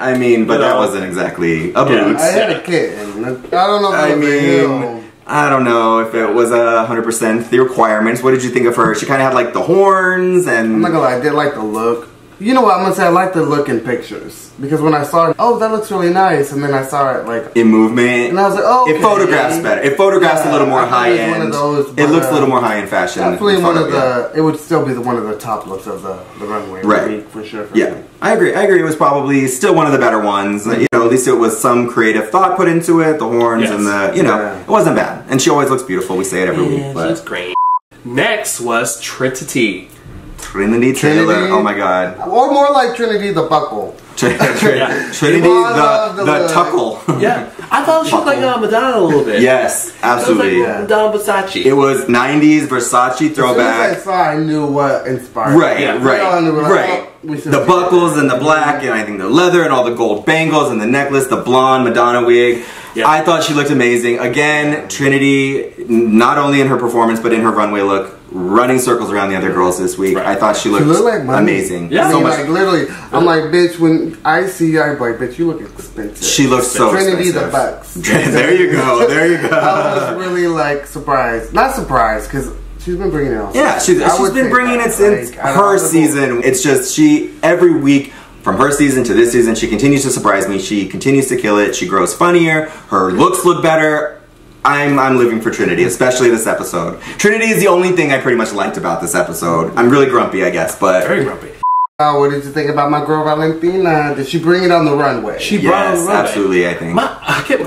Speaker 1: but that wasn't exactly a boot.
Speaker 2: I had a kid. I don't know if it was a heel.
Speaker 1: I don't know if it was 100% the requirements. What did you think of her? She kind of had like the horns and...
Speaker 2: I'm not gonna lie, I did like the look. You know what, I'm gonna say I like the look in pictures. Because when I saw it, oh, that looks really nice. And then I saw it like...
Speaker 1: in movement.
Speaker 2: And I was like, oh, okay.
Speaker 1: It photographs better. It photographs a little more high-end. It looks a little more high-end fashion.
Speaker 2: Definitely one of the... It would still be one of the top looks of the runway.
Speaker 1: Right.
Speaker 2: For sure.
Speaker 1: Yeah. I agree. It was probably still one of the better ones. You know, at least it was some creative thought put into it. The horns and the... You know, it wasn't bad. And she always looks beautiful. We say it every week.
Speaker 3: But she's great. Next was Trinity.
Speaker 1: Trinity Taylor, oh my god.
Speaker 2: Or more like Trinity the Buckle.
Speaker 1: Trinity the Tuckle.
Speaker 3: Yeah, I thought she looked like Madonna a little bit.
Speaker 1: Yes, absolutely.
Speaker 3: It was like Madonna Versace.
Speaker 1: It was 90s Versace throwback.
Speaker 2: As soon as I saw, I knew what inspired.
Speaker 1: Right. The buckles and the black, and I think the leather and all the gold bangles and the necklace, the blonde Madonna wig. Yeah. I thought she looked amazing. Again, Trinity, not only in her performance but in her runway look, running circles around the other girls this week. Right. I thought she looked like amazing.
Speaker 2: Yeah, so much. Like literally, I'm like, bitch. When I see you, I'm like, bitch, you look expensive.
Speaker 1: She looks so
Speaker 2: Trinity
Speaker 1: expensive.
Speaker 2: The Bucks.
Speaker 1: There you go. There you go.
Speaker 2: I was really like surprised, not surprised, because she's been bringing it on.
Speaker 1: Yeah, she's been bringing it since her season. It's just every week. From her season to this season, she continues to surprise me. She continues to kill it. She grows funnier. Her looks look better. I'm living for Trinity, especially this episode. Trinity is the only thing I pretty much liked about this episode. I'm really grumpy, I guess, but...
Speaker 3: Very grumpy.
Speaker 2: What did you think about my girl Valentina? Did she bring it on the runway?
Speaker 3: She brought it on the runway.
Speaker 1: Absolutely, I think.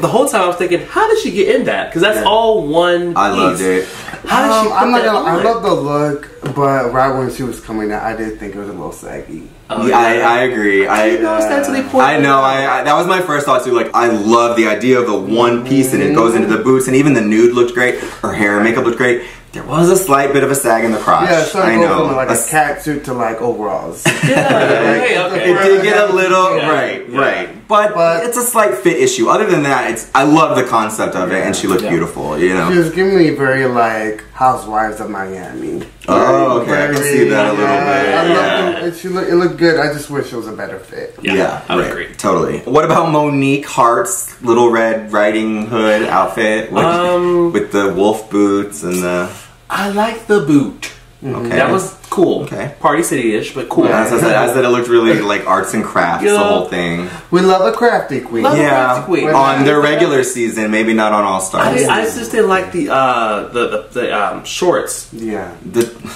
Speaker 3: The whole time I was thinking, how did she get in that? Because that's all one piece.
Speaker 1: I loved it.
Speaker 3: How did she
Speaker 2: I'm not gonna lie, I love the look, but right when she was coming out, I did think it was a little saggy.
Speaker 1: Oh, yeah, I agree.
Speaker 3: I noticed that to the point.
Speaker 1: I know. That was my first thought too. Like, I love the idea of the one piece and it goes into the boots, and even the nude looked great. Her hair and makeup looked great. There was a slight bit of a sag in the crotch.
Speaker 2: Yeah, so it goes from like a cat suit to like overalls.
Speaker 3: Yeah, okay.
Speaker 1: It did get a little right. But it's a slight fit issue. Other than that, I love the concept of it, and she looked beautiful. You know,
Speaker 2: she was giving me very like Housewives of Miami.
Speaker 1: Oh, okay, I can see that a little bit.
Speaker 2: I loved it. It looked good. I just wish it was a better fit.
Speaker 3: Yeah, I would agree.
Speaker 1: Totally. What about Monique Hart's Little Red Riding Hood outfit with the wolf boots and the...
Speaker 3: I like the boot. Okay. That was cool. Okay. Party City-ish, but cool.
Speaker 1: Yeah, as I said, it looked really like arts and crafts, the whole thing.
Speaker 2: We love a crafty queen.
Speaker 1: On their regular season, maybe not on All Stars.
Speaker 3: I just didn't like the shorts.
Speaker 2: Yeah.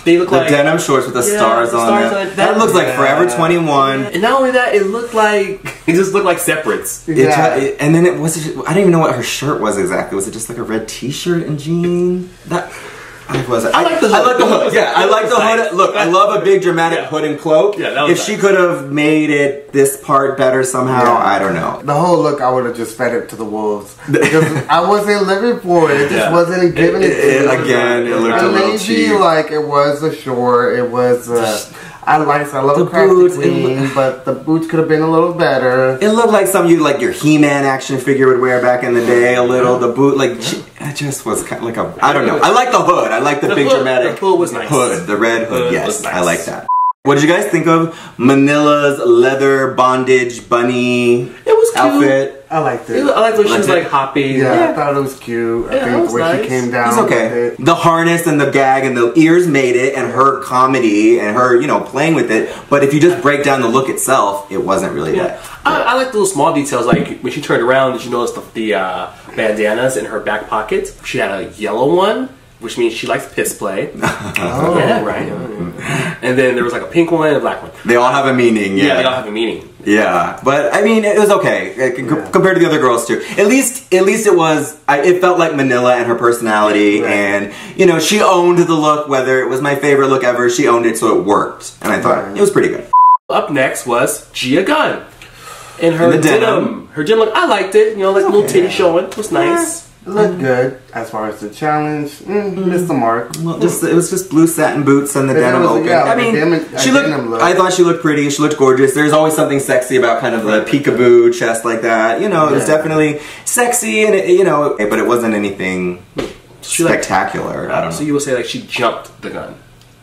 Speaker 3: They look like
Speaker 1: denim shorts with the stars on them. That looks like Forever 21.
Speaker 3: And not only that, it just looked like separates.
Speaker 1: Yeah. And then I didn't even know what her shirt was exactly. Was it just like a red t-shirt and jean? I like the hood. Yeah, I like the hood. Look, I love a big dramatic hood and cloak. Yeah, that was nice. She could have made it this part better somehow, I don't know.
Speaker 2: The whole look, I would have just fed it to the wolves. Because I wasn't living for it. It just wasn't giving it to me.
Speaker 1: Again, it looked a little cheap.
Speaker 2: Maybe like it was a short, it was... I love the boots, but the boots could have been a little better.
Speaker 1: It looked like something your He-Man action figure would wear back in the day. A little the boot, it just was kind of like I don't know. I like the hood. I like the big dramatic.
Speaker 3: The hood was nice.
Speaker 1: The red hood. Yes, nice. I like that. What did you guys think of Manila's leather bondage bunny outfit?
Speaker 2: I liked it.
Speaker 3: I liked when she was like hopping.
Speaker 2: Yeah, I thought it was cute. I think the way she came down.
Speaker 1: It's okay. The harness and the gag and the ears made it, and her comedy and her, playing with it. But if you just break down the look itself, it wasn't really that.
Speaker 3: I like those small details. Like when she turned around, did you notice the bandanas in her back pocket? She had a yellow one, which means she likes piss play.
Speaker 2: Oh,
Speaker 3: yeah, right. And then there was like a pink one and a black one.
Speaker 1: They all have a meaning. Yeah,
Speaker 3: they all have a meaning.
Speaker 1: Yeah, but I mean, it was okay compared to the other girls too. At least it was. It felt like Manila and her personality, and she owned the look. Whether it was my favorite look ever, she owned it, so it worked, and I thought it was pretty good.
Speaker 3: Up next was Gia Gunn in her denim. Her denim look, I liked it. Like a little titty showing. It was nice.
Speaker 2: It looked good as far as the challenge. Missed the mark.
Speaker 1: Well, it was just blue satin boots and the denim open.
Speaker 2: Yeah,
Speaker 1: I thought she looked pretty. She looked gorgeous. There's always something sexy about kind of the peekaboo chest like that. It was definitely sexy, and but it wasn't anything spectacular. I don't know.
Speaker 3: So you would say like she jumped the gun.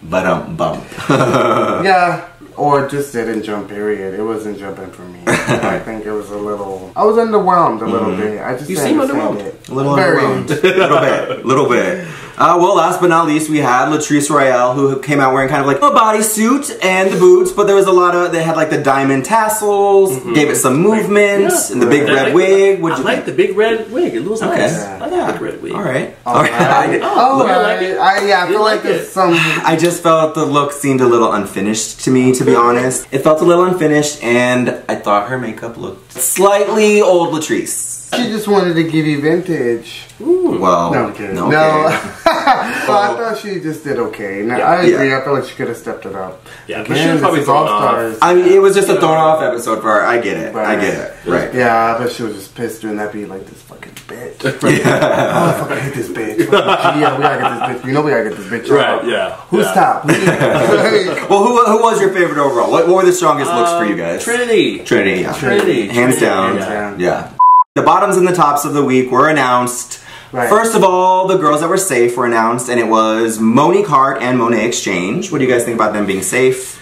Speaker 1: Bump.
Speaker 2: Yeah. Or just didn't jump, period. It wasn't jumping for me. I think it was a little... I was underwhelmed a little bit. I just
Speaker 3: seem underwhelmed.
Speaker 1: A little underwhelmed. Little bit. Well, last but not least, we had Latrice Royale, who came out wearing kind of like a bodysuit and the boots, but there was a lot of... They had like the diamond tassels, gave it some movement, and the big red wig.
Speaker 3: I like the big red wig. It looks nice. I like the big red wig.
Speaker 1: All right.
Speaker 2: I feel like there's some...
Speaker 1: I just felt the look seemed a little unfinished to me, to be honest. It felt a little unfinished, and I thought her makeup looked slightly old Latrice.
Speaker 2: She just wanted to give you vintage.
Speaker 1: Ooh. Well,
Speaker 2: no, I'm kidding.
Speaker 1: No.
Speaker 2: I thought she just did okay. Now, I agree. I feel like she could have stepped it up.
Speaker 3: Yeah, but she was probably thrown off.
Speaker 1: I mean, it was just a thrown off episode for her. I get it. I get it. Right.
Speaker 2: Yeah, I bet she was just pissed doing that, be like, this fucking bitch. Oh, I fucking hate this bitch. Yeah, we gotta get this bitch. You know we gotta get this bitch.
Speaker 3: Right, yeah.
Speaker 2: Who's top?
Speaker 1: Well, who was your favorite overall? What were the strongest looks for you guys?
Speaker 3: Trinity.
Speaker 1: Trinity, yeah.
Speaker 3: Trinity.
Speaker 1: Hands down. Yeah. The bottoms and the tops of the week were announced.
Speaker 2: Right.
Speaker 1: First of all, the girls that were safe were announced, and it was Monique Hart and Monet Exchange. What do you guys think about them being safe?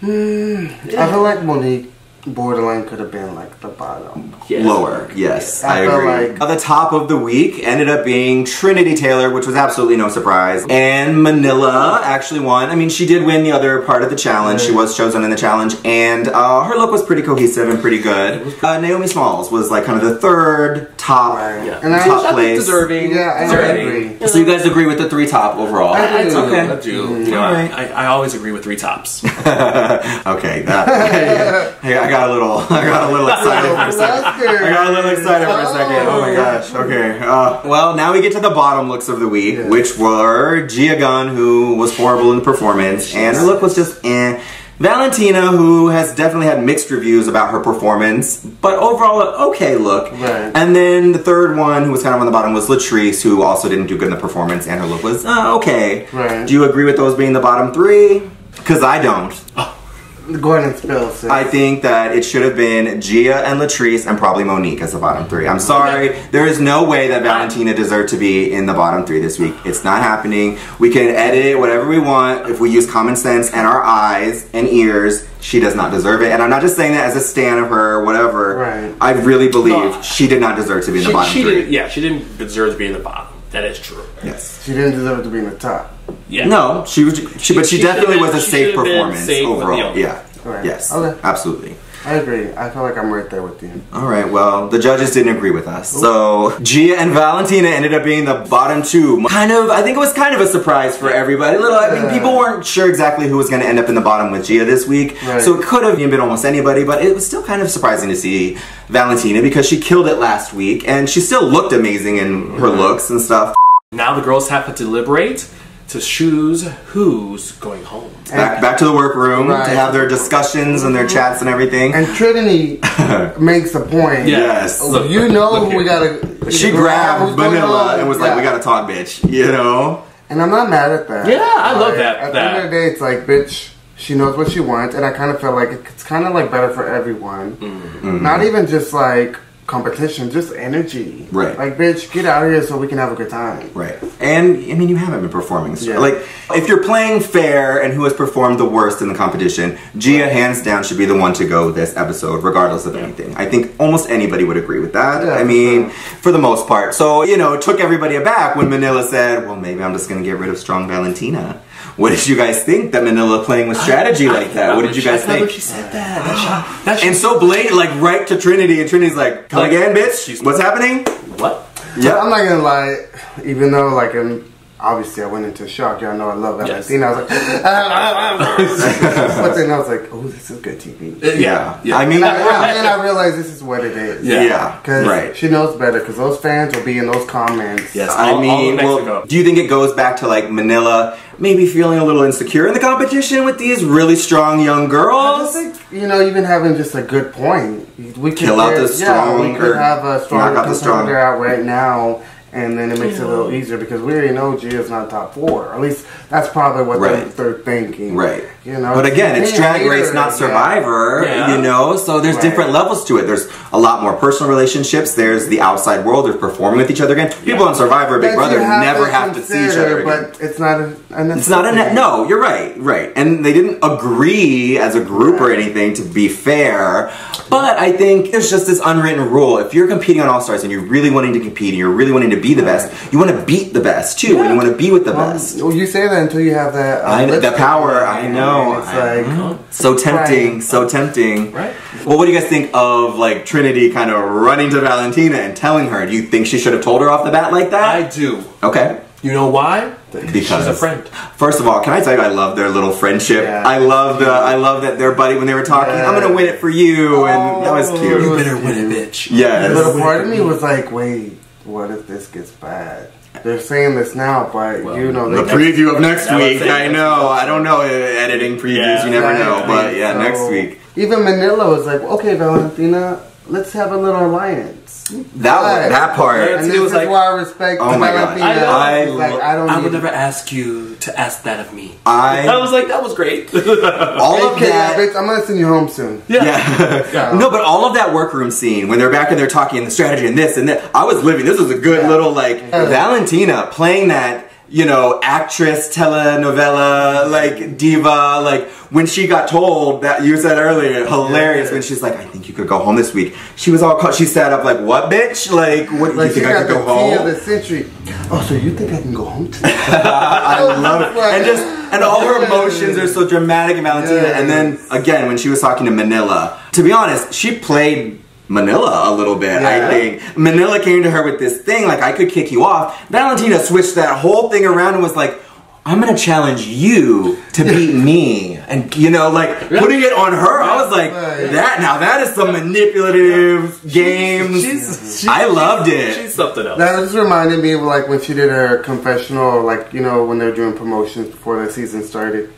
Speaker 2: I feel like Monique borderline could have been like the bottom.
Speaker 1: Yeah. Lower, yes, I agree. Like the top of the week ended up being Trinity Taylor, which was absolutely no surprise. And Manila actually won. I mean, she did win the other part of the challenge. She was chosen in the challenge, and her look was pretty cohesive and pretty good. Naomi Smalls was like kind of the third top, top place.
Speaker 3: Deserving.
Speaker 2: Yeah, I agree.
Speaker 1: So you guys agree with the 3 top overall?
Speaker 3: I do.
Speaker 1: Okay.
Speaker 3: I do. You know, I always agree with 3 tops.
Speaker 1: Okay. Hey, I got a little excited for a second. Oh my gosh. Okay. Well, now we get to the bottom looks of the week, which were Gia Gunn, who was horrible in the performance, and her look was just eh. Valentina, who has definitely had mixed reviews about her performance, but overall, okay look.
Speaker 2: Right.
Speaker 1: And then the third one, who was kind of on the bottom, was Latrice, who also didn't do good in the performance, and her look was okay.
Speaker 2: Right.
Speaker 1: Do you agree with those being the bottom 3? Because I don't.
Speaker 2: Go ahead and spill, sis.
Speaker 1: I think that it should have been Gia and Latrice and probably Monique as the bottom 3. I'm sorry. There is no way that Valentina deserved to be in the bottom 3 this week. It's not happening. We can edit it whatever we want. If we use common sense and our eyes and ears, she does not deserve it. And I'm not just saying that as a stan of her or whatever.
Speaker 2: Right.
Speaker 1: I really believe she did not deserve to be in the bottom 3.
Speaker 3: She didn't deserve to be in the bottom. That is true.
Speaker 1: Yes.
Speaker 2: She didn't deserve to be in the top.
Speaker 3: Yeah.
Speaker 1: No, but she definitely was a safe performance overall. Yeah.
Speaker 2: Right.
Speaker 1: Yes.
Speaker 2: Okay.
Speaker 1: Absolutely.
Speaker 2: I agree. I feel like I'm right there with you.
Speaker 1: All right. Well, the judges didn't agree with us. So Gia and Valentina ended up being the bottom 2. I think it was kind of a surprise for everybody. I mean, people weren't sure exactly who was going to end up in the bottom with Gia this week.
Speaker 2: Right.
Speaker 1: So it could have been almost anybody, but it was still kind of surprising to see Valentina because she killed it last week and she still looked amazing in her looks and stuff.
Speaker 3: Now the girls have to deliberate to choose who's going home.
Speaker 1: Back to the workroom to have their discussions and their chats and everything.
Speaker 2: And Trinity makes a point.
Speaker 1: Yes.
Speaker 2: Look, you know who we gotta...
Speaker 1: She grabbed Vanilla and was like, we gotta talk, bitch. You know?
Speaker 2: And I'm not mad at that.
Speaker 3: Yeah, I love that.
Speaker 2: At the end of the day, it's like, bitch, she knows what she wants. And I kind of feel like it's kind of like better for everyone. Mm-hmm. Not even just like competition, just energy.
Speaker 1: Right.
Speaker 2: Like, bitch, get out of here so we can have a good time.
Speaker 1: Right. And, I mean, you haven't been performing.
Speaker 2: Yeah.
Speaker 1: Like, if you're playing fair and who has performed the worst in the competition, Gia, hands down, should be the one to go this episode, regardless of anything. I think almost anybody would agree with that.
Speaker 2: Yeah,
Speaker 1: I mean, for the most part. So, you know, it took everybody aback when Manila said, well, maybe I'm just going to get rid of strong Valentina. What did you guys think that Manila playing with strategy like that? What did you guys think?
Speaker 3: She said that.
Speaker 1: And so blatant, like right to Trinity, and Trinity's like, come again, bitch? What's happening?
Speaker 3: What?
Speaker 2: Yeah. I'm not gonna lie, even though like obviously I went into shock. Y'all know I love Valentina. I was like, but then I was like, oh, this is good TV.
Speaker 1: Yeah. I mean,
Speaker 2: and I realized this is what it is.
Speaker 1: Yeah.
Speaker 2: Because she knows better. Because those fans will be in those comments.
Speaker 3: Yes.
Speaker 1: I mean, well, do you think it goes back to like Manila maybe feeling a little insecure in the competition with these really strong young girls?
Speaker 2: I just think, you know, even having just a good point. We could
Speaker 1: kill out the strong.
Speaker 2: Yeah, we could have a strong contender out right now. And then it makes it a little easier because we already know Gia's not top 4. Or at least that's probably what they're thinking.
Speaker 1: Right.
Speaker 2: You know,
Speaker 1: but again, it's Drag Race, not Survivor. Yeah. You know, so there's different levels to it. There's a lot more personal relationships. There's the outside world. There's performing with each other again. People on Survivor, Big Brother, never have to see each other again.
Speaker 2: But it's not
Speaker 1: it's not a no. You're right. Right. And they didn't agree as a group or anything to be fair. But I think there's just this unwritten rule. If you're competing on All Stars and you're really wanting to compete and you're really wanting to be the best, you want to beat the best too, and you want to be with the best.
Speaker 2: Well, you say that until you have that
Speaker 1: that power. I know.
Speaker 2: It's like
Speaker 1: so tempting, so tempting.
Speaker 3: Right.
Speaker 1: Well, what do you guys think of like Trinity kind of running to Valentina and telling her? Do you think she should have told her off the bat like that?
Speaker 3: I do.
Speaker 1: Okay.
Speaker 3: You know why?
Speaker 1: Because
Speaker 3: she's a friend.
Speaker 1: First of all, can I tell you I love their little friendship.
Speaker 2: Yeah.
Speaker 1: I love that their buddy when they were talking, I'm gonna win it for you, and that was cute.
Speaker 3: You better win it, bitch.
Speaker 1: Yes.
Speaker 2: But a part of me was like, wait, what if this gets bad? They're saying this now, but you know...
Speaker 1: The preview of next week, I know. I don't know, editing previews, you never know. But yeah, next week.
Speaker 2: Even Manila was like, okay, Valentina, let's have a little alliance.
Speaker 1: That part.
Speaker 2: And this is why I respect Valentina.
Speaker 3: I would never ask you to ask that of me. I was like, that was great.
Speaker 1: All of that.
Speaker 2: Bitch, I'm gonna send you home soon.
Speaker 1: Yeah. No, but all of that workroom scene when they're back and they're talking the strategy and this and that, I was living. This was a good little Valentina playing that. You know, actress, telenovela, like diva, like when she got told that you said earlier, hilarious when she's like, I think you could go home this week. She was all caught. She sat up like, what, bitch? Like, what? Like, you think I could go home?
Speaker 2: Of the century. Oh, so you think I can go home today?
Speaker 1: I love it, and all her emotions are so dramatic and Valentina. And then again, when she was talking to Manila, to be honest, she played Manila a little bit, I think. Manila came to her with this thing, like, I could kick you off. Valentina switched that whole thing around and was like, I'm gonna challenge you to beat me. And, you know, like, putting it on her, I was like, that is some manipulative games. I loved it.
Speaker 3: She's something else.
Speaker 2: That just reminded me of, like, when she did her confessional, like, you know, when they were doing promotions before the season started.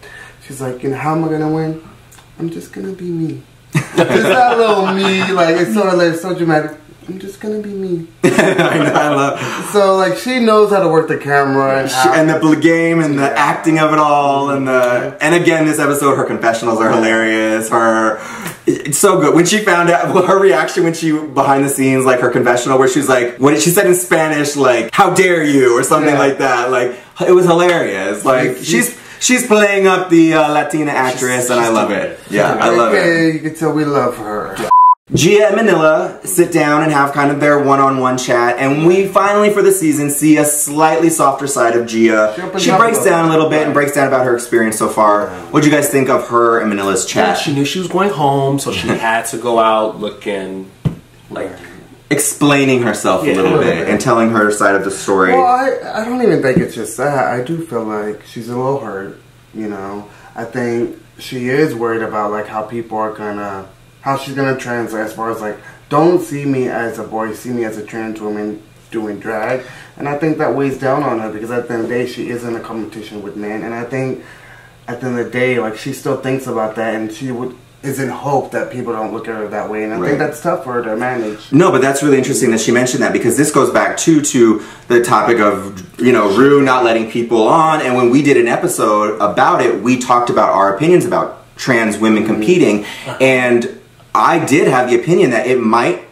Speaker 2: She's like, you know, how am I gonna win? I'm just gonna be me. Just that little me, like it's sort of like so dramatic. I'm just gonna be me.
Speaker 1: I love.
Speaker 2: So like she knows how to work the camera
Speaker 1: and the game and the acting of it all and again this episode her confessionals are hilarious. It's so good when she found out her reaction when she behind the scenes like her confessional where she's like what she said in Spanish like how dare you or something like that like it was hilarious like She's playing up the Latina actress, and I love it. Yeah, I love it.
Speaker 2: You can tell we love her.
Speaker 1: Gia and Manila sit down and have kind of their one-on-one chat, and we finally, for the season, see a slightly softer side of Gia. She breaks down a little bit and breaks down about her experience so far. What do you guys think of her and Manila's chat?
Speaker 3: Yeah, she knew she was going home, so she had to go out looking like...
Speaker 1: explaining herself a little bit and telling her side of the story.
Speaker 2: Well, I don't even think it's just that. I do feel like she's a little hurt, you know. I think she is worried about like how people are gonna, how she's gonna translate as far as like, don't see me as a boy, see me as a trans woman doing drag. And I think that weighs down on her because at the end of the day she is in a competition with men. And I think at the end of the day, like she still thinks about that and she is in hope that people don't look at her that way, and I think that's tough for her to manage.
Speaker 1: No, but that's really interesting that she mentioned that because this goes back to the topic of, you know, Ru not letting people on, and when we did an episode about it, we talked about our opinions about trans women competing, and I did have the opinion that it might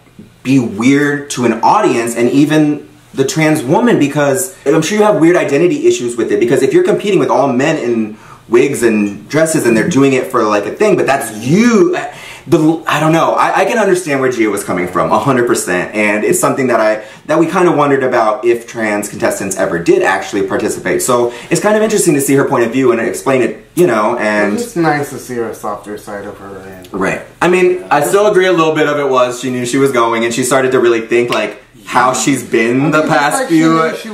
Speaker 1: be weird to an audience and even the trans woman because I'm sure you have weird identity issues with it because if you're competing with all men in wigs and dresses and they're doing it for like a thing, but that's you. I don't know. I can understand where Gia was coming from 100%, and it's something that we kind of wondered about if trans contestants ever did actually participate. So it's kind of interesting to see her point of view and explain it, you know. And
Speaker 2: it's nice to see her softer side of her.
Speaker 1: Right. I mean, I still agree a little bit of it was she knew she was going, and she started to really think like how she's been the past few.
Speaker 2: She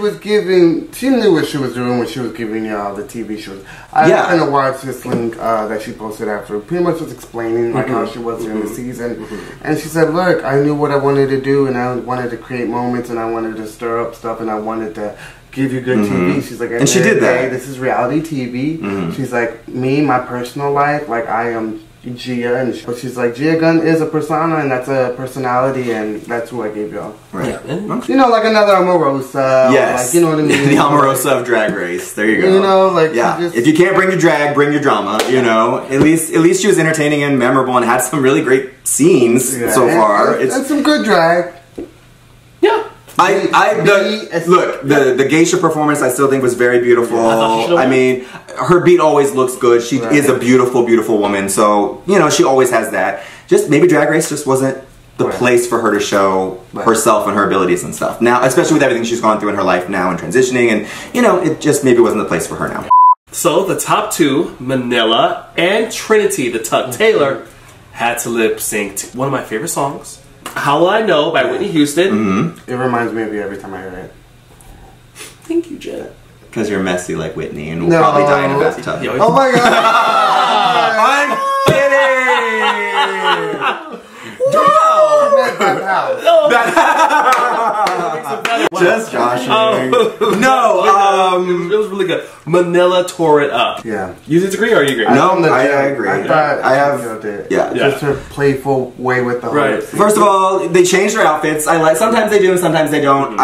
Speaker 2: knew what she was doing when she was giving y'all the TV shows. I kind of watched this link that she posted after, pretty much just explaining like how she was during the season, and she said, "Look, I knew what I wanted to do, and I wanted to create moments, and I wanted to stir up stuff, and I wanted to give you good TV." She's like,
Speaker 1: and she did that.
Speaker 2: This is reality TV. She's like, me, my personal life, like I am Gia, but she's like, Gia Gunn is a persona, and that's a personality, and that's who I gave y'all.
Speaker 1: Right.
Speaker 2: Yeah. You know, like another Omarosa.
Speaker 1: Yes.
Speaker 2: Like, you know what I mean?
Speaker 1: The Omarosa of Drag Race. There you go.
Speaker 2: You know, like,
Speaker 1: if you can't bring your drag, bring your drama. You know, at least she was entertaining and memorable, and had some really great scenes so far.
Speaker 2: And some good drag.
Speaker 1: Yeah. Look, the geisha performance I still think was very beautiful. I mean, her beat always looks good. She is a beautiful, beautiful woman. So, you know, she always has that. Just maybe Drag Race just wasn't the place for her to show herself and her abilities and stuff. Now, especially with everything she's gone through in her life now and transitioning, and, you know, it just maybe wasn't the place for her now.
Speaker 3: So, the top two, Manila and Trinity The Tuck Taylor, had to lip sync to one of my favorite songs, How Will I Know by Whitney Houston.
Speaker 2: It reminds me of you every time I hear it.
Speaker 3: Thank you, Jen.
Speaker 1: Because you're messy like Whitney and we'll probably die in a bathtub.
Speaker 2: Oh my god!
Speaker 1: I'm kidding!
Speaker 2: Wow!
Speaker 1: Just Josh.
Speaker 3: No, it was really good. Manila tore it up.
Speaker 2: Yeah.
Speaker 3: You disagree or you agree?
Speaker 1: No, I agree.
Speaker 2: I thought
Speaker 1: I have. Yeah.
Speaker 2: Just her playful way with the
Speaker 3: right.
Speaker 1: First of all, they changed their outfits. I like. Sometimes they do, and sometimes they don't.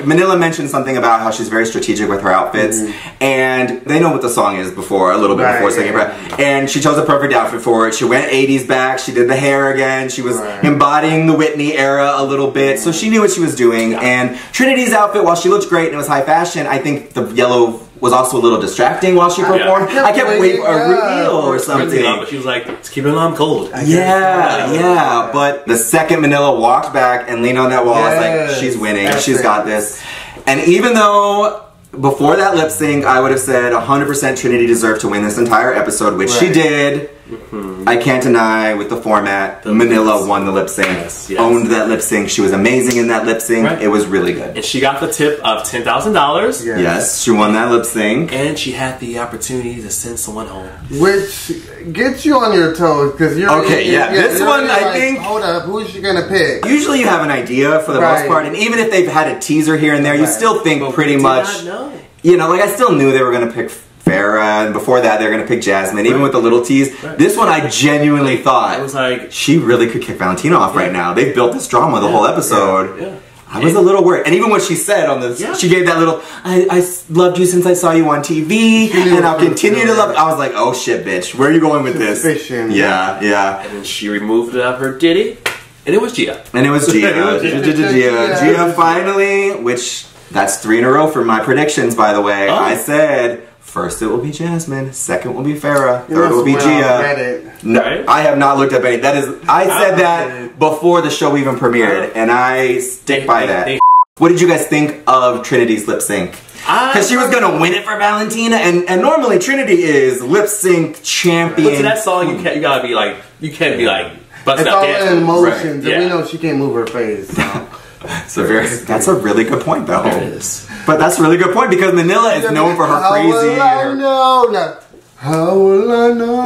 Speaker 1: Manila mentioned something about how she's very strategic with her outfits, and they know what the song is before a little bit before singing. And she chose a perfect outfit for it. She went 80s back. She did the hair again. She was embodying the Whitney era a little bit, so she knew what she was doing. Yeah. And Trinity's outfit, while she looked great and it was high fashion, I think the yellow was also a little distracting while she performed. I kept waiting for a reveal or something.
Speaker 3: But she was like, "It's keeping it on cold."
Speaker 1: Yeah. But the second Manila walked back and leaned on that wall, I was like, "She's winning. She's got this." And even though before that lip sync, I would have said 100% Trinity deserved to win this entire episode, which she did. I can't deny with the format, Manila won the lip sync, owned that lip sync. She was amazing in that lip sync. It was really good. And
Speaker 3: she got the tip of $10,000.
Speaker 1: Yes, she won that lip sync.
Speaker 3: And she had the opportunity to send someone home.
Speaker 2: Which gets you on your toes, because you're...
Speaker 1: This one, I think...
Speaker 2: Hold up, who is she going to pick?
Speaker 1: Usually you have an idea for the most part, and even if they've had a teaser here and there, you still think pretty much... You know, like I still knew they were going to pick Farrah, and before that they were going to pick Jasmine, even with the little tease. This one I genuinely thought,
Speaker 3: I was like,
Speaker 1: she really could kick Valentina off right now. They've built this drama the whole episode. I was a little worried. And even what she said on this, she gave that little, I loved you since I saw you on TV, and I'll continue to love you. I was like, oh shit, bitch, where are you going with this? Yeah.
Speaker 3: And then she removed her ditty, and it was Gia.
Speaker 1: Gia finally, which... That's 3 in a row for my predictions, by the way. I said, first it will be Jasmine, second will be Farrah, third will be Gia. No, I have not looked up any. That is, I said that before the show even premiered, and I stick by that. What did you guys think of Trinity's lip sync? Because she was gonna win it for Valentina, and normally Trinity is lip sync champion.
Speaker 3: But to that song, you gotta be like, you can't be like, busting
Speaker 2: it's
Speaker 3: up
Speaker 2: all
Speaker 3: dancing.
Speaker 2: in emotions, and we know she can't move her face. So.
Speaker 1: That's a really good point, though. But that's a really good point because Manila is known for her crazy. How will I know?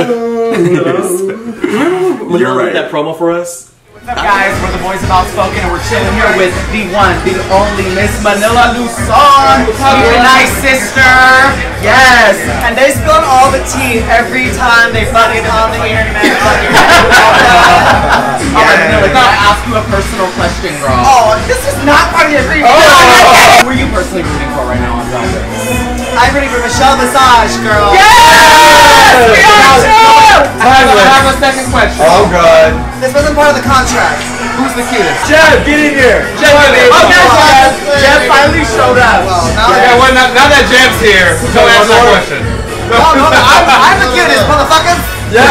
Speaker 3: You're right. That promo for us.
Speaker 4: What's up, guys? We're the boys of Outspoken, and we're chilling here with the one, the only Miss Manila Luzon, your nice sister. Yes, and they spill all the tea every time they fucking on the internet. Alright, Manila, can I ask you a personal question, bro? Oh, this is not part of your agreement. Who are you personally rooting for right now on Drag Race? I'm rooting for Michelle Visage, girl. Yes! I have a second question.
Speaker 1: Oh, God.
Speaker 4: This wasn't part of the contract.
Speaker 3: Who's the cutest?
Speaker 1: Jeff, get in here.
Speaker 4: Jeff finally showed up.
Speaker 5: Well, now that Jeff's here, go answer that question.
Speaker 4: I'm the cutest, motherfuckers.
Speaker 1: Yeah.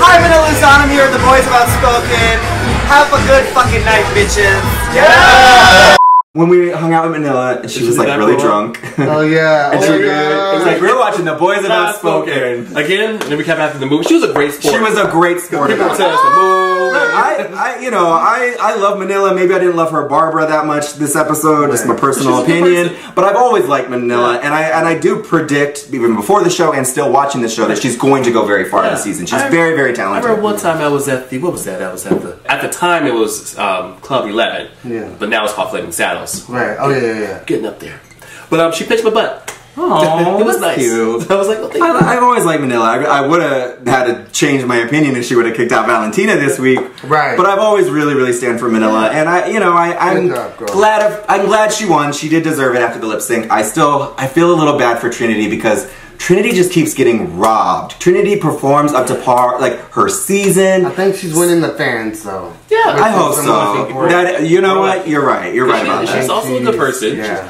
Speaker 4: Hi, Manila Luzon. I'm here with the boys of Outspoken. Have a good fucking night, bitches. Yeah.
Speaker 1: When we hung out with Manila, and she was like really drunk.
Speaker 2: Oh yeah.
Speaker 1: And it was like we were watching the boys of Outspoken
Speaker 3: again. And then we kept after the movie. She was a great sport.
Speaker 1: She was a great sport.
Speaker 3: People tell us the move.
Speaker 1: I love Manila. Maybe I didn't love her Barbara that much this episode. Just my personal opinion. But I've always liked Manila, and I do predict even before the show and still watching the show that she's going to go very far this season. She's very, very talented.
Speaker 3: I remember one time I was at the at the time it was Club 11.
Speaker 2: Yeah.
Speaker 3: But now it's called Flaming Saddles.
Speaker 2: Right. Oh yeah.
Speaker 3: Getting up there. But she pinched my butt.
Speaker 1: Oh,
Speaker 3: it was nice.
Speaker 1: Cute.
Speaker 3: I was like, well,
Speaker 1: I've always liked Manila. I would have had to change my opinion if she would have kicked out Valentina this week.
Speaker 2: Right.
Speaker 1: But I've always really, really stand for Manila, and I'm glad she won. She did deserve it after the lip sync. I feel a little bad for Trinity because Trinity just keeps getting robbed. Trinity performs up to par, like her season.
Speaker 2: I think she's winning the fans, though.
Speaker 1: Yeah, I hope so. You know what? You're right. You're right about that.
Speaker 3: She's also a good person.
Speaker 2: Yeah.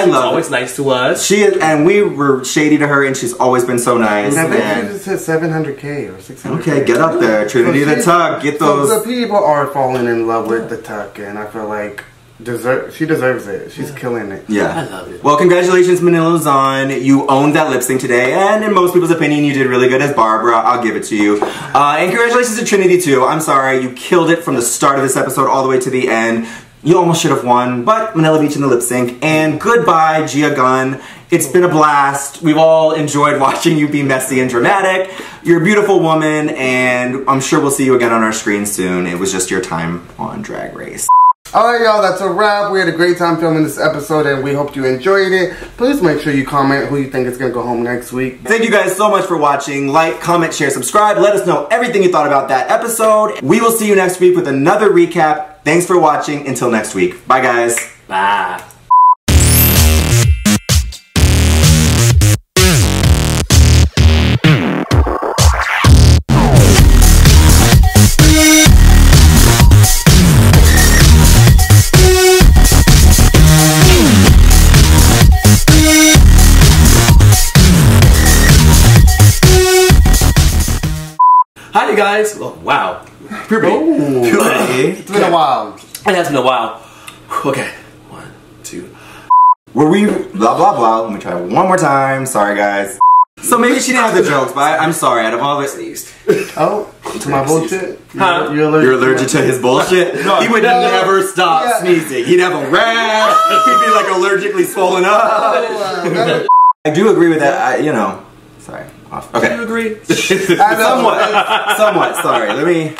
Speaker 3: She's always nice to us.
Speaker 1: She is, and we were shady to her, and she's always been so nice.
Speaker 2: I think she just hit 700K or 600K.
Speaker 1: Okay, get up there, Trinity the Tuck. Get those.
Speaker 2: The people are falling in love with the Tuck, and I feel like she deserves it. She's killing it.
Speaker 1: Yeah.
Speaker 3: I love it.
Speaker 1: Well, congratulations, Manila Luzon. You owned that lip sync today, and in most people's opinion, you did really good as Barbara. I'll give it to you. And congratulations to Trinity, too. I'm sorry. You killed it from the start of this episode all the way to the end. You almost should have won, but Manila beat you in the lip sync. And goodbye, Gia Gunn. It's been a blast. We've all enjoyed watching you be messy and dramatic. You're a beautiful woman, and I'm sure we'll see you again on our screen soon. It was just your time on Drag Race.
Speaker 2: Alright, y'all, that's a wrap. We had a great time filming this episode and we hope you enjoyed it. Please make sure you comment who you think is going to go home next week.
Speaker 1: Thank you guys so much for watching. Like, comment, share, subscribe. Let us know everything you thought about that episode. We will see you next week with another recap. Thanks for watching. Until next week. Bye, guys.
Speaker 3: Bye. Hi guys! Oh, wow. Puberty.
Speaker 2: It's been a while.
Speaker 3: It has been a while. Okay. 1, 2.
Speaker 1: Were we blah blah blah? Let me try one more time. Sorry guys. So maybe she didn't have the jokes, but I'm sorry. Out of all the sneezed.
Speaker 2: Oh, to my bullshit?
Speaker 3: Huh?
Speaker 2: You're
Speaker 1: allergic to his bullshit?
Speaker 3: No,
Speaker 1: he would never stop sneezing. He'd have a rash. He'd be like allergically swollen up. I do agree with that. You know. Sorry. Okay.
Speaker 3: Do you agree?
Speaker 1: Somewhat. Sorry. Let me.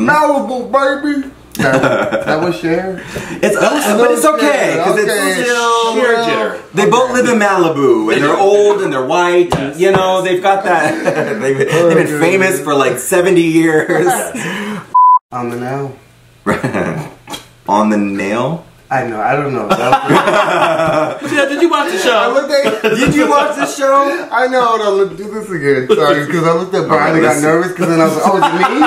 Speaker 2: Malibu, baby. That was Cher.
Speaker 1: But it's okay because it's still
Speaker 3: Jitter.
Speaker 1: They both live in Malibu and they're old and they're white. Yes, you know they've got that. they've been famous for like 70 years.
Speaker 2: On the nail.
Speaker 1: On the nail.
Speaker 2: I know. I don't know.
Speaker 3: Did you watch the show?
Speaker 1: Did you watch the show?
Speaker 2: I know. Hold on, let's do this again. Sorry, because I looked at Brian and got nervous because then I was like, oh, is it me?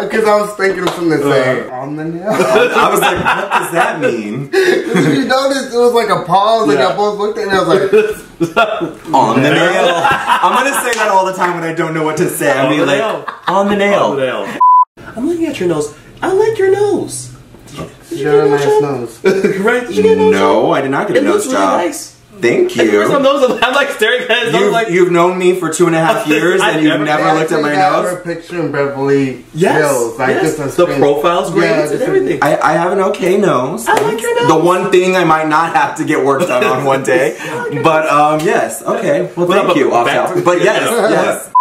Speaker 2: Because I was thinking of something to say. On the nail.
Speaker 1: I was like, what does that mean?
Speaker 2: You noticed it was like a pause and I both looked at it and I was like,
Speaker 1: on the nail. I'm going to say that all the time when I don't know what to say. I mean, like, on the nail.
Speaker 3: I'm looking at your nose. I like your nose.
Speaker 2: You got a nice nose.
Speaker 3: Right? Did you get a nose?
Speaker 1: No, I did not get a nose job.
Speaker 3: Really nice.
Speaker 1: Thank you.
Speaker 3: I'm like staring at his nose like...
Speaker 1: You've known me for 2.5 years and you've never looked at my nose?
Speaker 2: Her picture in Beverly Hills. Like
Speaker 3: the profile's great and everything.
Speaker 1: I have an okay nose.
Speaker 3: I like your nose.
Speaker 1: The one thing I might not have to get work done on one day. But yes, okay. Well, thank you. But yes.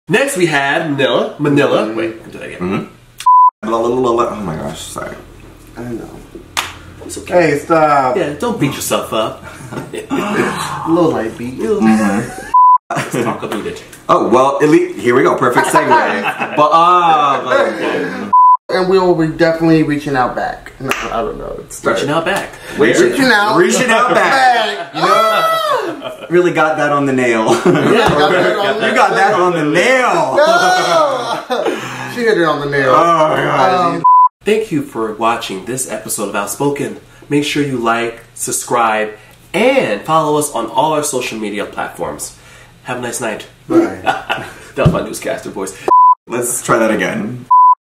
Speaker 3: Next we had Manila. Wait, do that again.
Speaker 1: Oh my gosh, sorry.
Speaker 2: I know.
Speaker 3: It's okay.
Speaker 2: Hey, stop.
Speaker 3: Yeah, don't beat yourself up.
Speaker 2: A little light beat.
Speaker 3: Let's talk about it.
Speaker 1: Oh, well, at least, here we go. Perfect segue.
Speaker 2: And we will be definitely reaching out back. No, I don't know. It's
Speaker 3: reaching out back.
Speaker 2: Reaching out back.
Speaker 1: You know? Really got that on the nail.
Speaker 2: You got
Speaker 1: that on the nail.
Speaker 2: No! She hit it on the nail.
Speaker 1: Oh my God.
Speaker 3: Thank you for watching this episode of Outspoken. Make sure you like, subscribe, and follow us on all our social media platforms. Have a nice night.
Speaker 2: Bye.
Speaker 3: That was my newscaster voice.
Speaker 1: Let's try that again.